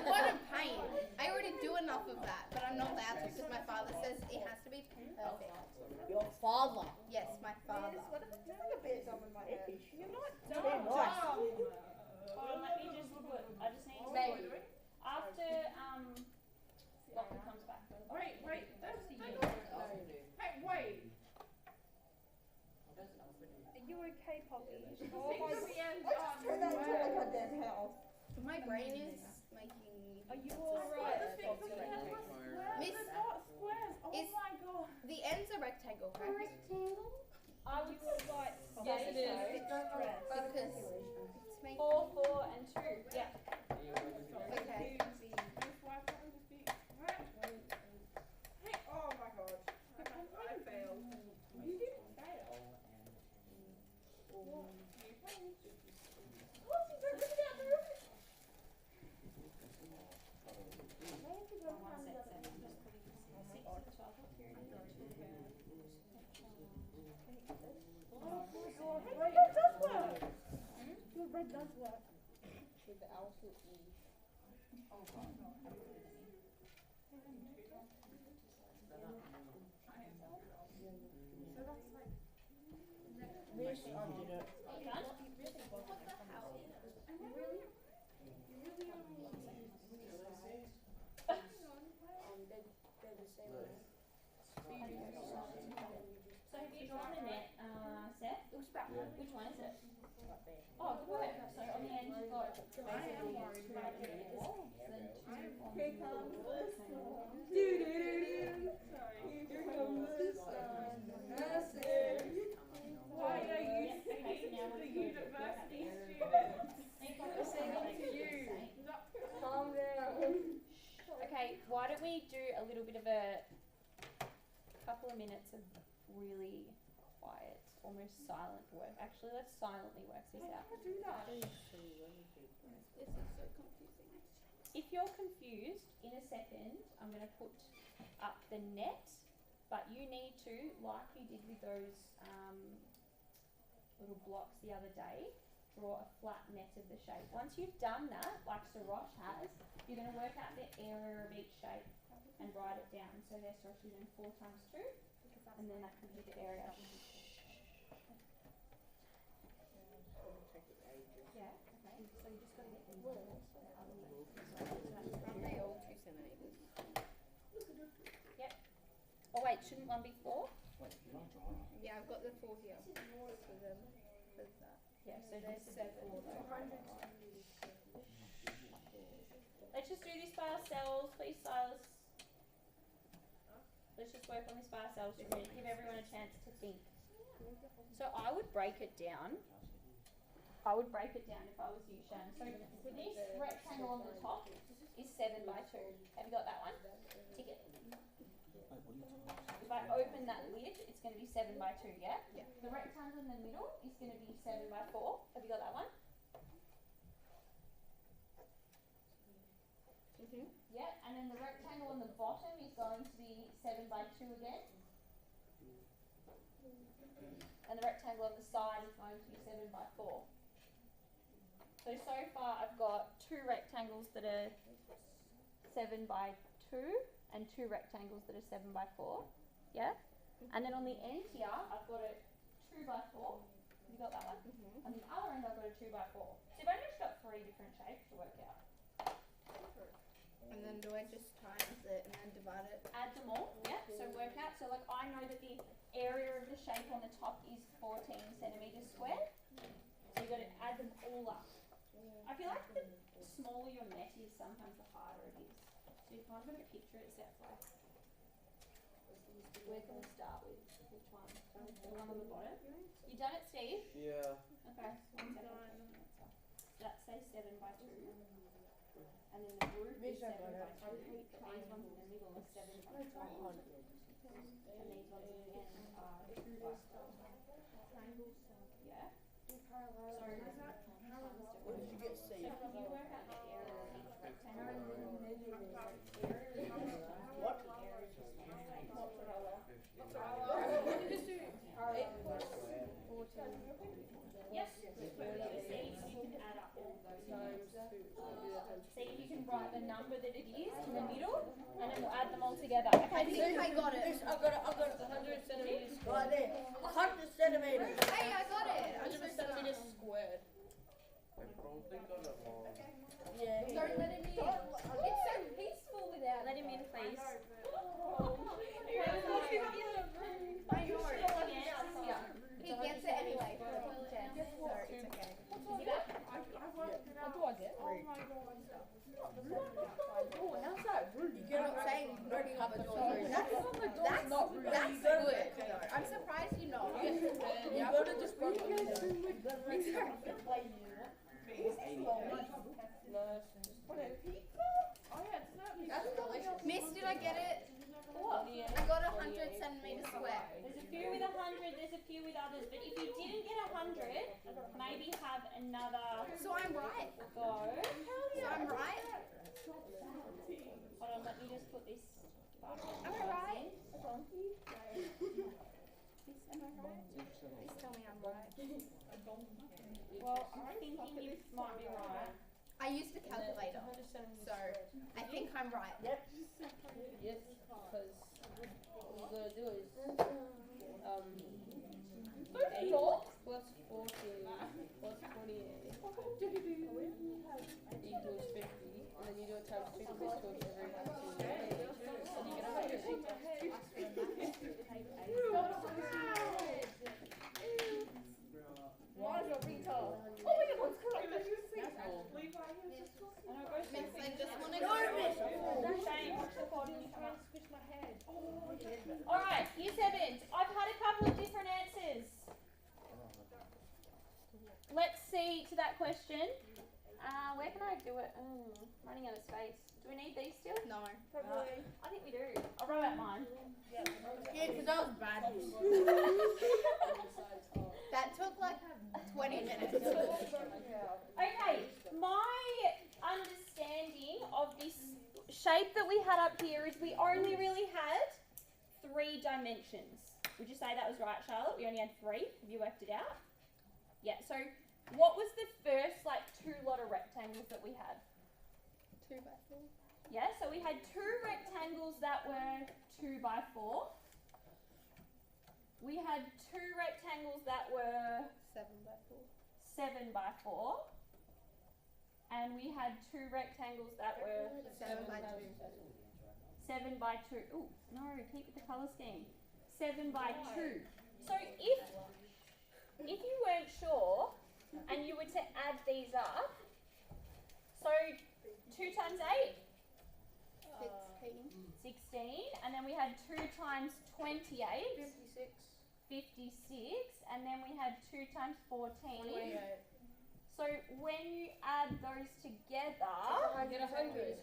S7: want to paint. I already do enough of that, but I'm not allowed to because my father says it has to be perfect.
S8: Your father.
S7: Yes, my father.
S4: What if there's like a bit of in my head?
S8: You're not
S5: Hold on, let me just put, I just need to
S7: Maybe.
S5: after Lachlan comes back.
S4: Wait, that's the you. Hey, wait. Are you okay, Poppy? Oh my god. Turn that into like a dead house.
S7: My brain is making me.
S4: Are you alright?
S7: Miss,
S4: Squares. Oh
S7: Is-
S4: my god.
S7: the ends are rectangle, correct?
S5: I would
S4: Like,
S5: yes it is.
S7: Because it's making.
S5: 4, 4 and 2. Yeah.
S7: Okay.
S4: Hey, oh my god. I failed. You didn't fail. What? You don't bring it out the room? Wait, it does work. Your red does work.
S8: with the alpha E. This undid it. They're the same way.
S5: So have you drawn a net, Seth? Which one is it? Oh, good work. So on the end you've got basically 2 right here, then 2 on
S4: Here comes the sun. Here comes the sun. Massive. Why are you singing to the university students? I'm singing to you. Calm down.
S5: Okay, why don't we do a little bit of a couple of minutes of really quiet, almost silent work. Actually, let's silently work this out.
S4: How do that?
S7: This is so confusing.
S5: If you're confused, in a second, I'm going to put up the net, but you need to, like you did with those little blocks the other day, draw a flat net of the shape. Once you've done that, like Sarosh has, you're going to work out the area of each shape and write it down. So there's Sarosh doing 4 times 2, and then that gives you the area. Yeah, okay. So you just got to get the walls and the other way.
S7: Aren't they all 2 centimeters?
S5: Yep. Oh wait, shouldn't one be 4?
S7: Yeah, I've got the 4 here. For them. For that.
S5: Yeah, so
S7: There's
S5: this is
S7: 7.
S5: 4 though. Let's just do this by ourselves, please, Silas. Let's just work on this by ourselves to give everyone a chance to think. So I would break it down. If I was you, Shan. So this rectangle on the top is 7 by 2. Have you got that one? Tick it. If I open that lid, it's going to be 7 by 2, yeah?
S7: Yeah.
S5: The rectangle in the middle is going to be 7 by 4. Have you got that one? Yeah, and then the rectangle on the bottom is going to be 7 by 2 again. And the rectangle on the side is going to be 7 by 4. So far I've got 2 rectangles that are 7 by 2 and 2 rectangles that are 7 by 4. Yeah? And then on the end here, I've got a 2 by 4. Have you got that one? On the other end, I've got a 2 by 4. So you've only just got 3 different shapes to work out.
S7: And then do I just times it and then divide it?
S5: Add them all, yeah, so work out. So like I know that the area of the shape on the top is 14 centimetres squared. So you've got to add them all up. I feel like the smaller your net is, sometimes the harder it is. So you kind of got to picture it, Seth, like, where can we start with? Which one? The one on the bottom? You done it, Steve?
S3: Yeah.
S5: Okay, 1 second. So that says 7 by 2. And then the roof is 7 by 2. These ones in the middle are 7 by 2. And these ones in the end are 2 by 4. Yeah?
S8: What did you get, Steve?
S5: So can you work out the area of each rectangle?
S8: What?
S5: What would I want? the number that it is in the middle, and then we'll add them all together. Okay,
S7: I think I got it.
S8: Miss, I got it 100 centimeters right there. 100 centimeters.
S7: Hey, I got it. I'm
S8: 100
S7: so
S8: centimeters
S7: sorry.
S8: squared.
S7: Don't let him in. It's so peaceful without.
S5: let him in, please.
S7: He gets it anyway. So it's okay.
S8: What do I get? Oh, how's that rude? You
S7: I'm not saying knocking on the door.
S8: That's not rude.
S7: That's good. Though. I'm surprised you know.
S8: You gotta just work on it.
S7: Miss, did I get it?
S5: What?
S7: I got 100 centimeters square.
S5: There's a few with 100, there's a few with others, but if you didn't get 100, maybe have another
S7: So I'm right.
S5: go.
S7: So I'm right.
S5: Hold on, let me just put this back.
S7: Am I right? Miss, am I right? Please tell me I'm right.
S5: Well, I'm thinking you might be right.
S7: I used the calculator, so I think I'm right.
S8: Yes, because what we're gonna do is 8 plus 14 plus 28 equals 50, and then you do it times 2 because it goes every 2 days, and you get 108.
S7: Miss, I just want to
S5: Shane, watch the pod when you come up. Alright, year 7s. I've had a couple of different answers. Let's see to that question. Where can I do it? Running out of space. Do we need these still?
S7: No.
S5: I think we do. I'll write out mine.
S8: Yeah, because that was bad.
S7: That took like 20 minutes.
S5: Okay, my understanding of this shape that we had up here is we only really had 3 dimensions. Would you say that was right, Charlotte? We only had 3. Have you worked it out? Yeah, so what was the first like 2 lot of rectangles that we had?
S7: 2 by 4.
S5: Yeah, so we had 2 rectangles that were 2 by 4. We had 2 rectangles that were
S7: 7 by 4.
S5: 7 by 4. And we had 2 rectangles that were
S7: 7 by 2.
S5: 7 by 2. Ooh, no, keep with the colour scheme. 7 by 2. So if you weren't sure and you were to add these up, so 2 times 8? 16. And then we had 2 times 28. 56. And then we had 2 times 14.
S8: 28.
S5: So when you add those together,
S8: I get 100.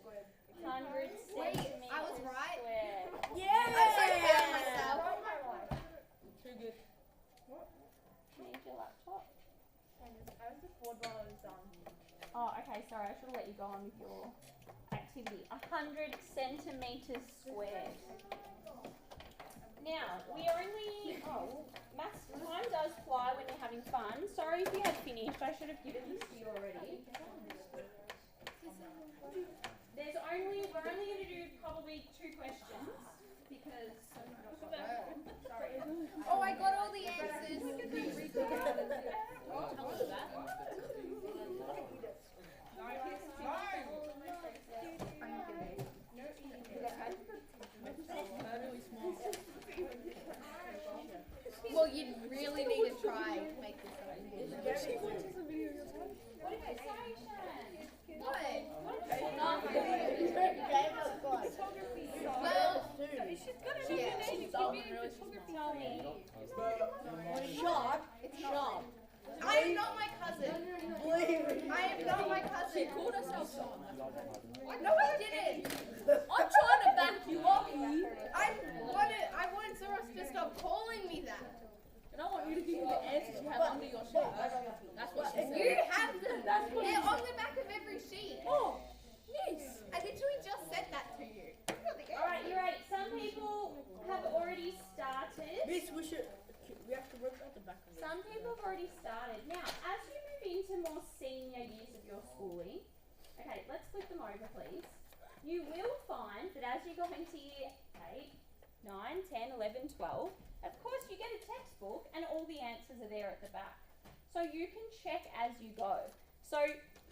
S5: 100
S7: Wait,
S5: centimeters
S7: I was right.
S5: squared.
S8: Yeah!
S7: I'm so proud of myself.
S8: Too good.
S5: Need your laptop? Oh, okay, sorry, I should have let you go on with your activity. 100 centimeters squared. Now, we only, maths time does fly when you're having fun. Sorry if you had finished, I should have given this to you already. We're only going to do probably 2 questions, because, sorry.
S7: Oh, I got all the answers. Well, you really need to try to make this up.
S5: What did you say, Shan?
S7: What?
S5: Tell me.
S8: Sharp.
S7: It's sharp. I am not my cousin. I am not my cousin.
S8: She called herself sharp.
S7: No, I didn't.
S8: I'm trying to back you up.
S7: I wanted Soros to stop calling me that.
S8: And I want you to give me the answers you have under your sheet. That's what she said.
S7: You have them. They're on the back of every sheet.
S8: Oh, yes.
S7: I literally just said that to you.
S5: Alright, you're right. Some people have already started.
S8: Miss, we have to work at the back of it.
S5: Some people have already started. Now, as you move into more senior years of your schooling, Okay, let's flip them over, please. You will find that as you go into year 8, 9, 10, 11, 12, of course you get a textbook and all the answers are there at the back. So you can check as you go. So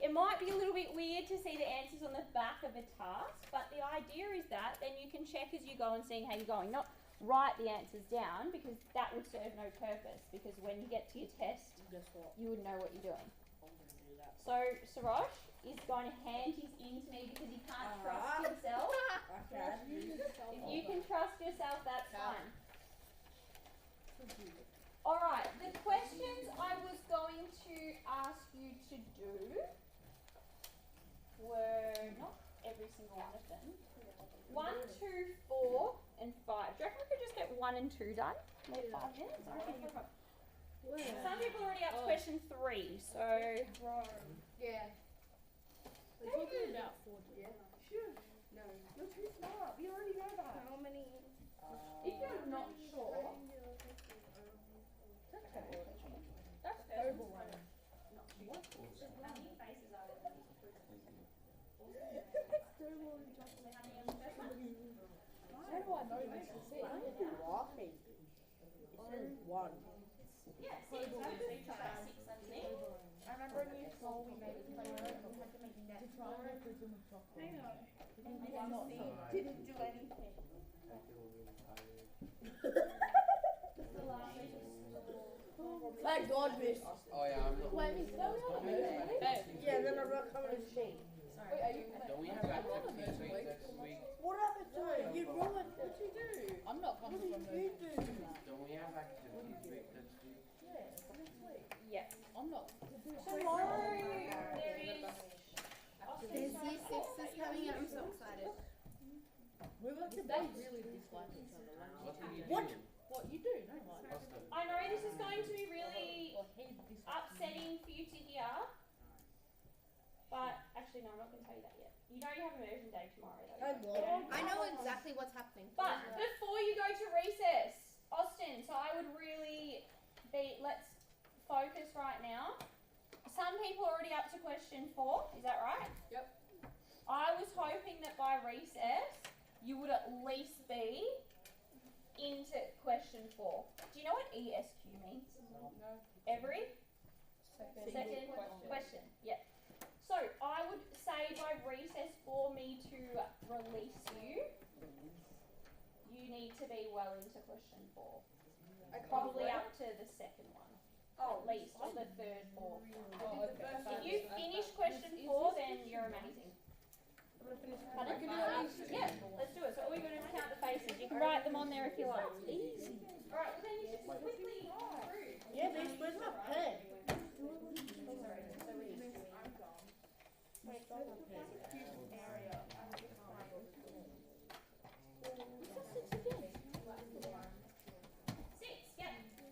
S5: it might be a little bit weird to see the answers on the back of a task, but the idea is that then you can check as you go and seeing how you're going. Not write the answers down because that would serve no purpose, because when you get to your test,
S2: Guess what?
S5: you would know what you're doing.
S2: I'm gonna do that.
S5: So Sarosh is going to hand his in to me because he can't trust himself.
S2: Okay.
S5: If you can trust yourself, that's fine. Alright, the questions I was going to ask you to do were not every single one of them. 1, 2, 4, and 5. Do you reckon we could just get 1 and 2 done? Maybe 5 minutes? I reckon you probably. Some people are already up to question 3, so.
S6: Yeah.
S2: We're talking about 4.
S6: Yeah. Sure. No. You're too smart. We already know that.
S4: How many?
S5: If you're not sure, that's
S2: Over one.
S5: How many faces are there?
S2: How do I know this is it? Walking. It says 1.
S5: Yeah, 6. So you try 6 underneath.
S6: I remember when you told me maybe we had to make net for it.
S4: Hang on.
S6: And didn't do anything.
S3: I feel really tired.
S2: Thank God, miss.
S3: Oh yeah, I'm not.
S2: Wait, miss, no, we have Yeah, then I'm not coming to school.
S5: Wait, are you?
S3: Don't we have activities next week?
S2: What happened to it? You ruined it. What'd you do? I'm not coming from
S3: Don't we have activities next week?
S5: Yeah.
S2: I'm not.
S5: Tomorrow there is.
S7: There's year 6s coming out. I'm so excited.
S2: We were to they really dislike each other.
S3: What did you do?
S2: What? What you do? No, like.
S3: Austin.
S5: I know this is going to be really
S2: Well, he dislikes
S5: upsetting for you to hear, but actually no, I'm not going to tell you that yet. You know you have immersion day tomorrow though.
S7: I know exactly what's happening.
S5: But before you go to recess, Austin, so I would really let's focus right now. Some people are already up to question 4, is that right?
S8: Yep.
S5: I was hoping that by recess, you would at least be into question 4. Do you know what ESQ means?
S8: No.
S5: Every? Second question. Yeah. So I would say by recess for me to release you, you need to be well into question 4. Probably up to the second one. At least, or the third, fourth. If you finish question 4, then you're amazing. Pardon? Yeah, let's do it. So all you're going to do is count the faces. You can write them on there if you like.
S2: Easy.
S5: Alright, well then you just quickly through.
S2: Yeah, miss, where's my pen?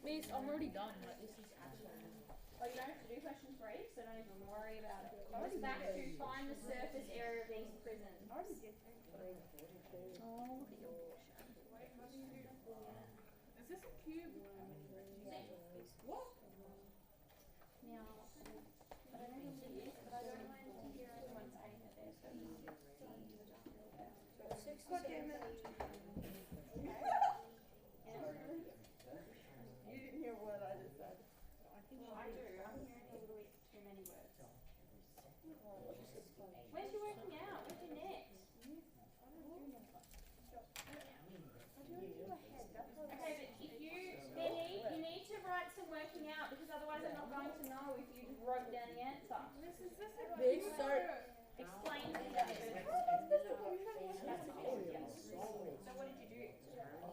S2: Miss, I'm already done. Like, this is actually.
S5: Well, you don't have to do question 3, so don't even worry about it. It's back to find the surface area of these prisons.
S2: Oh, look at your
S4: Is this a cube?
S5: What? Now, I don't know who she is, but I don't mind to hear everyone saying that they're so
S6: You didn't hear what I just said.
S5: I do. I'm hearing a little bit too many words. Where's you working out? Where's your neck? Okay, but if you need to write some working out because otherwise I'm not going to know if you just wrote down the answer.
S2: big sir.
S5: Explain to the others. So what did you do?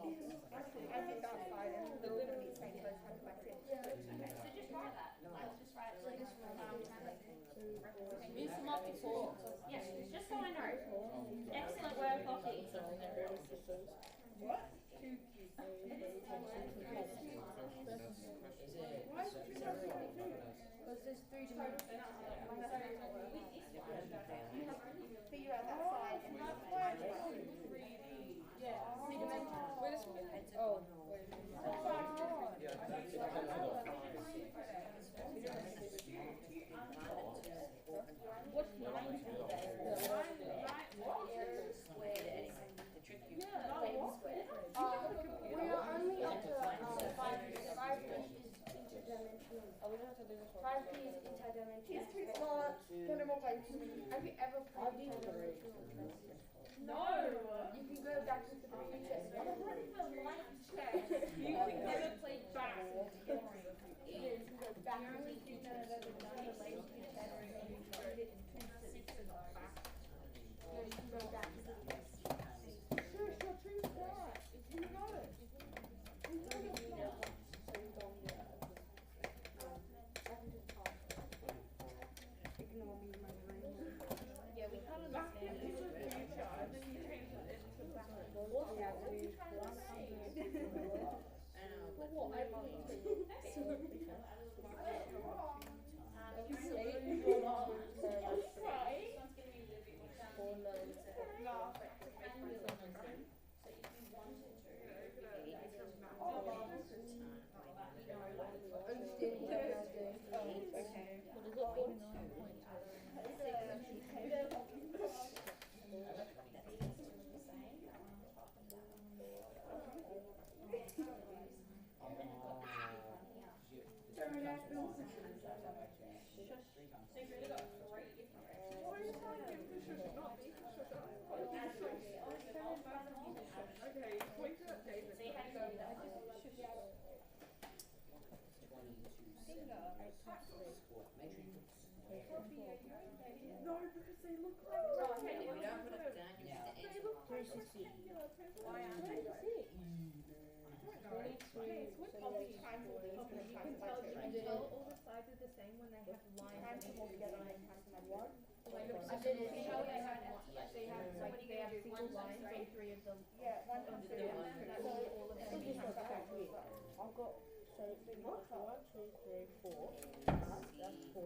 S6: I think outside and the little meat thing was having my friend.
S5: Okay, so just write that. Just write
S2: Miss multi-four.
S5: yes, just so I know. Excellent work, Lockie.
S6: What?
S3: Why is it so
S6: Because there's 3 dimensions. Figure out that side and that side. Yeah. 3 dimensions.
S8: Wait a second. Oh, wait. What's 90 days?
S6: We are only up to 5 P's. 5 P's is interdimensional.
S8: Oh, we don't have to do this one.
S6: 5 P's is interdimensional. It's not gonna more like. Have you ever played interdimensional?
S4: No.
S6: You can go back into the future.
S4: You can never play back.
S6: Yeah, you can go back into the future.
S4: I've ever done a lazy category when you put it in 2 6 and back.
S6: No, you can go back into the future.
S4: Sure, choose that. If you know it.
S6: Ignore me, my brain.
S5: Yeah, we can't
S4: Back
S5: understand
S4: into
S5: it.
S4: the future, and then you change it into back.
S8: What
S4: What are you trying to say? Okay, point to that David. No, because they look like
S6: All the sides are the same when they have lines and equal together and they have one.
S7: I did it.
S6: They have like they have single lines on 3 of them. Yeah, one of them. That's all of them.
S8: I've got, so it's 1, 2, 3, 4. That's 4.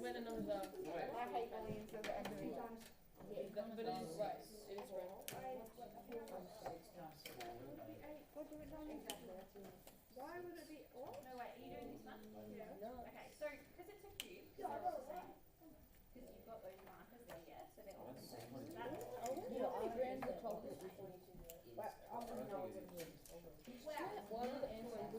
S8: Where the numbers are.
S6: I hate aliens so that I'm doing times.
S8: But it is right. It is right.
S4: why would it be what?
S5: No, wait, are you doing this one?
S4: Yeah.
S5: Okay, so, because it's a cube, because you've got those markers there, yeah, so they're all the same.
S8: Yeah, I ran the top of it. But I'm going to know what it is. What are the answers?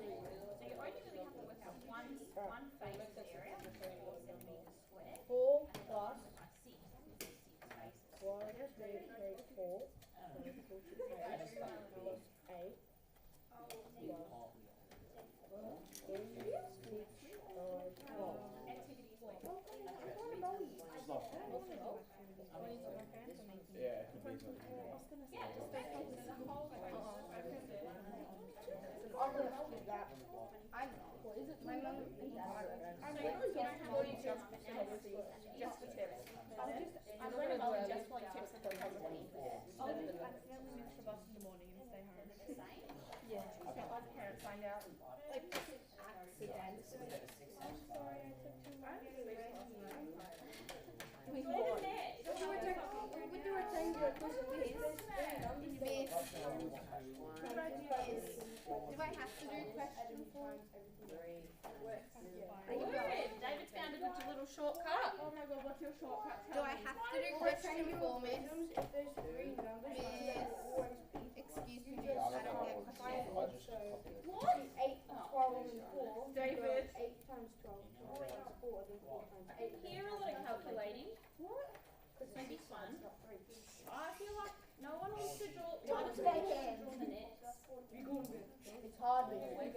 S5: So you only really have to work out one face area, which is 4 centimeters squared,
S8: 4
S5: and
S8: plus
S5: then by 6, which is 6 faces.
S8: 1, 2, 3, 4. Plus 8.
S3: Yeah, it could be something.
S5: Yeah, just basically the whole face.
S6: I'm gonna skip that.
S8: What is it?
S6: My mum.
S5: I'm going to just for tips. I'm going to go just for tips for the probability.
S6: I'll just accidentally miss the bus in the morning and stay home.
S5: The same.
S6: Yeah. So my parents find out. Like accident. I'm sorry, I took too long to get ready. We
S5: Put it there.
S6: would do a rectangular question this.
S7: Miss. Do I have to do question form?
S5: Good. David's found a little shortcut.
S4: Oh my god, what's your shortcut?
S7: Do I have to do question form, Miss?
S6: If there's 3 numbers,
S7: Excuse me, Miss. I don't get question.
S5: What?
S6: 8, 12, and 4.
S4: David.
S6: 8 times 12. 12 times 4, then 4 times
S5: I can hear a lot of calculating.
S6: What?
S5: Maybe fun. I feel like no one wants to draw.
S6: Don't
S5: One
S6: stay
S5: wants to
S6: here.
S5: draw the nets.
S6: It's hardly.
S3: There's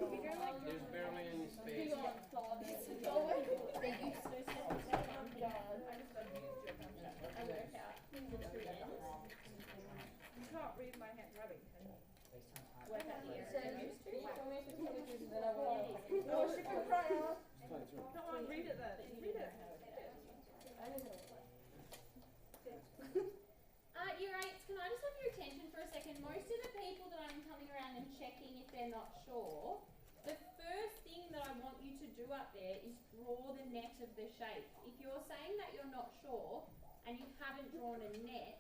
S3: barely any space.
S7: They used to.
S4: You can't read my handwriting, can you?
S5: Work out the area.
S6: No, she can cry out.
S4: Come on, read it then. Read it.
S5: Year 8s, can I just have your attention for a second? Most of the people that I'm coming around and checking if they're not sure, the first thing that I want you to do up there is draw the net of the shape. If you're saying that you're not sure and you haven't drawn a net,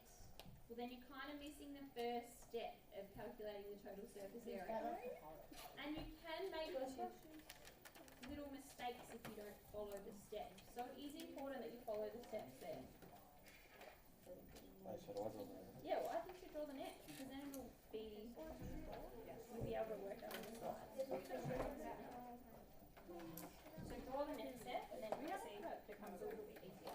S5: well then you're kind of missing the first step of calculating the total surface area. And you can make little mistakes if you don't follow the steps. So it is important that you follow the steps there. Yeah, well I think you should draw the net because then it'll be, you'll be able to work out on the side. So draw the next step and then you'll see it becomes a little bit easier.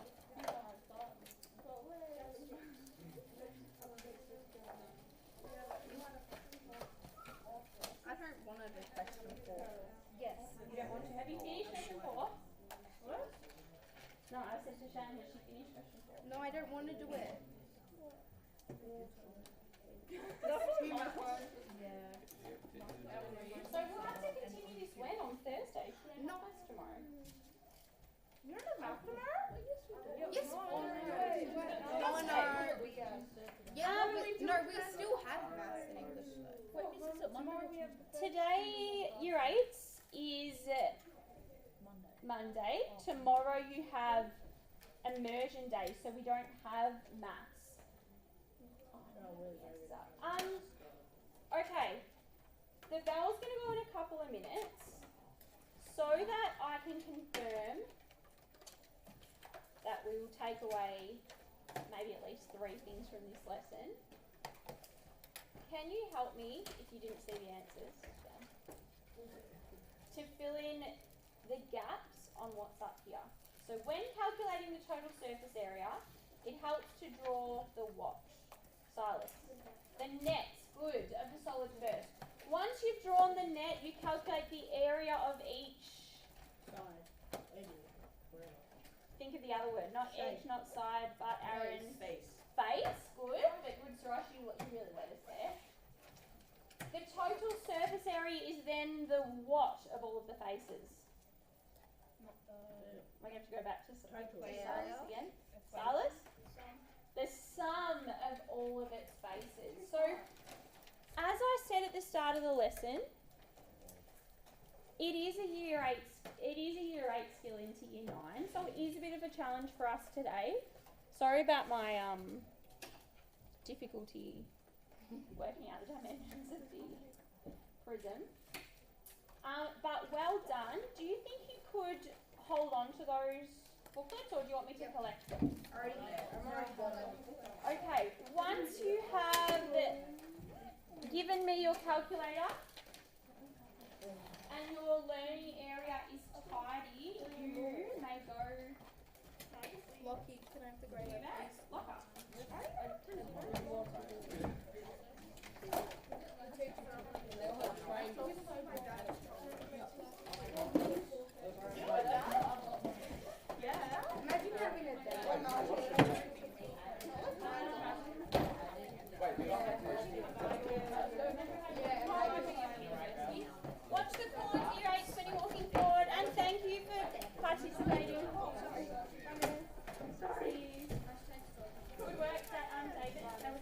S7: I don't want to do question 4.
S5: Yes. You don't want to. Have you finished question 4? What? No, I said to Shannon, has she finished question 4?
S7: No, I don't want to do it.
S5: So we'll have to continue this when on Thursday? No. Class tomorrow.
S6: You don't have math tomorrow?
S7: Yes.
S6: No.
S7: Yeah, no, we still have maths and English though.
S6: Wait, is it Monday?
S5: Today, year 8s is Monday. Tomorrow you have immersion day, so we don't have maths. Okay. The bell's going to go in a couple of minutes so that I can confirm that we will take away maybe at least 3 things from this lesson. Can you help me, if you didn't see the answers, to fill in the gaps on what's up here? So when calculating the total surface area, it helps to draw the what? Silas. The nets, good, of the solid first. Once you've drawn the net, you calculate the area of each. Think of the other word, not edge, not side, but Aaron. Face. Face, good, but good Sorosh, you really let us there. The total surface area is then the what of all of the faces? We're going to have to go back to Silas again. Silas? The sum of all of its faces. So, as I said at the start of the lesson, it is a year 8 skill into year 9, so it is a bit of a challenge for us today. Sorry about my difficulty working out the dimensions of the prism. But well done. Do you think you could hold on to those booklets, or do you want me to collect them?
S7: Already there. I'm already done.
S5: Okay, once you have given me your calculator and your learning area is tidy, you may go.
S7: Lockie, can I have the grade, please?
S5: Lock up.
S7: Imagine having a day.
S5: Watch the forward year 8s when you're walking forward, and thank you for participating. Sorry. Good work, David. That was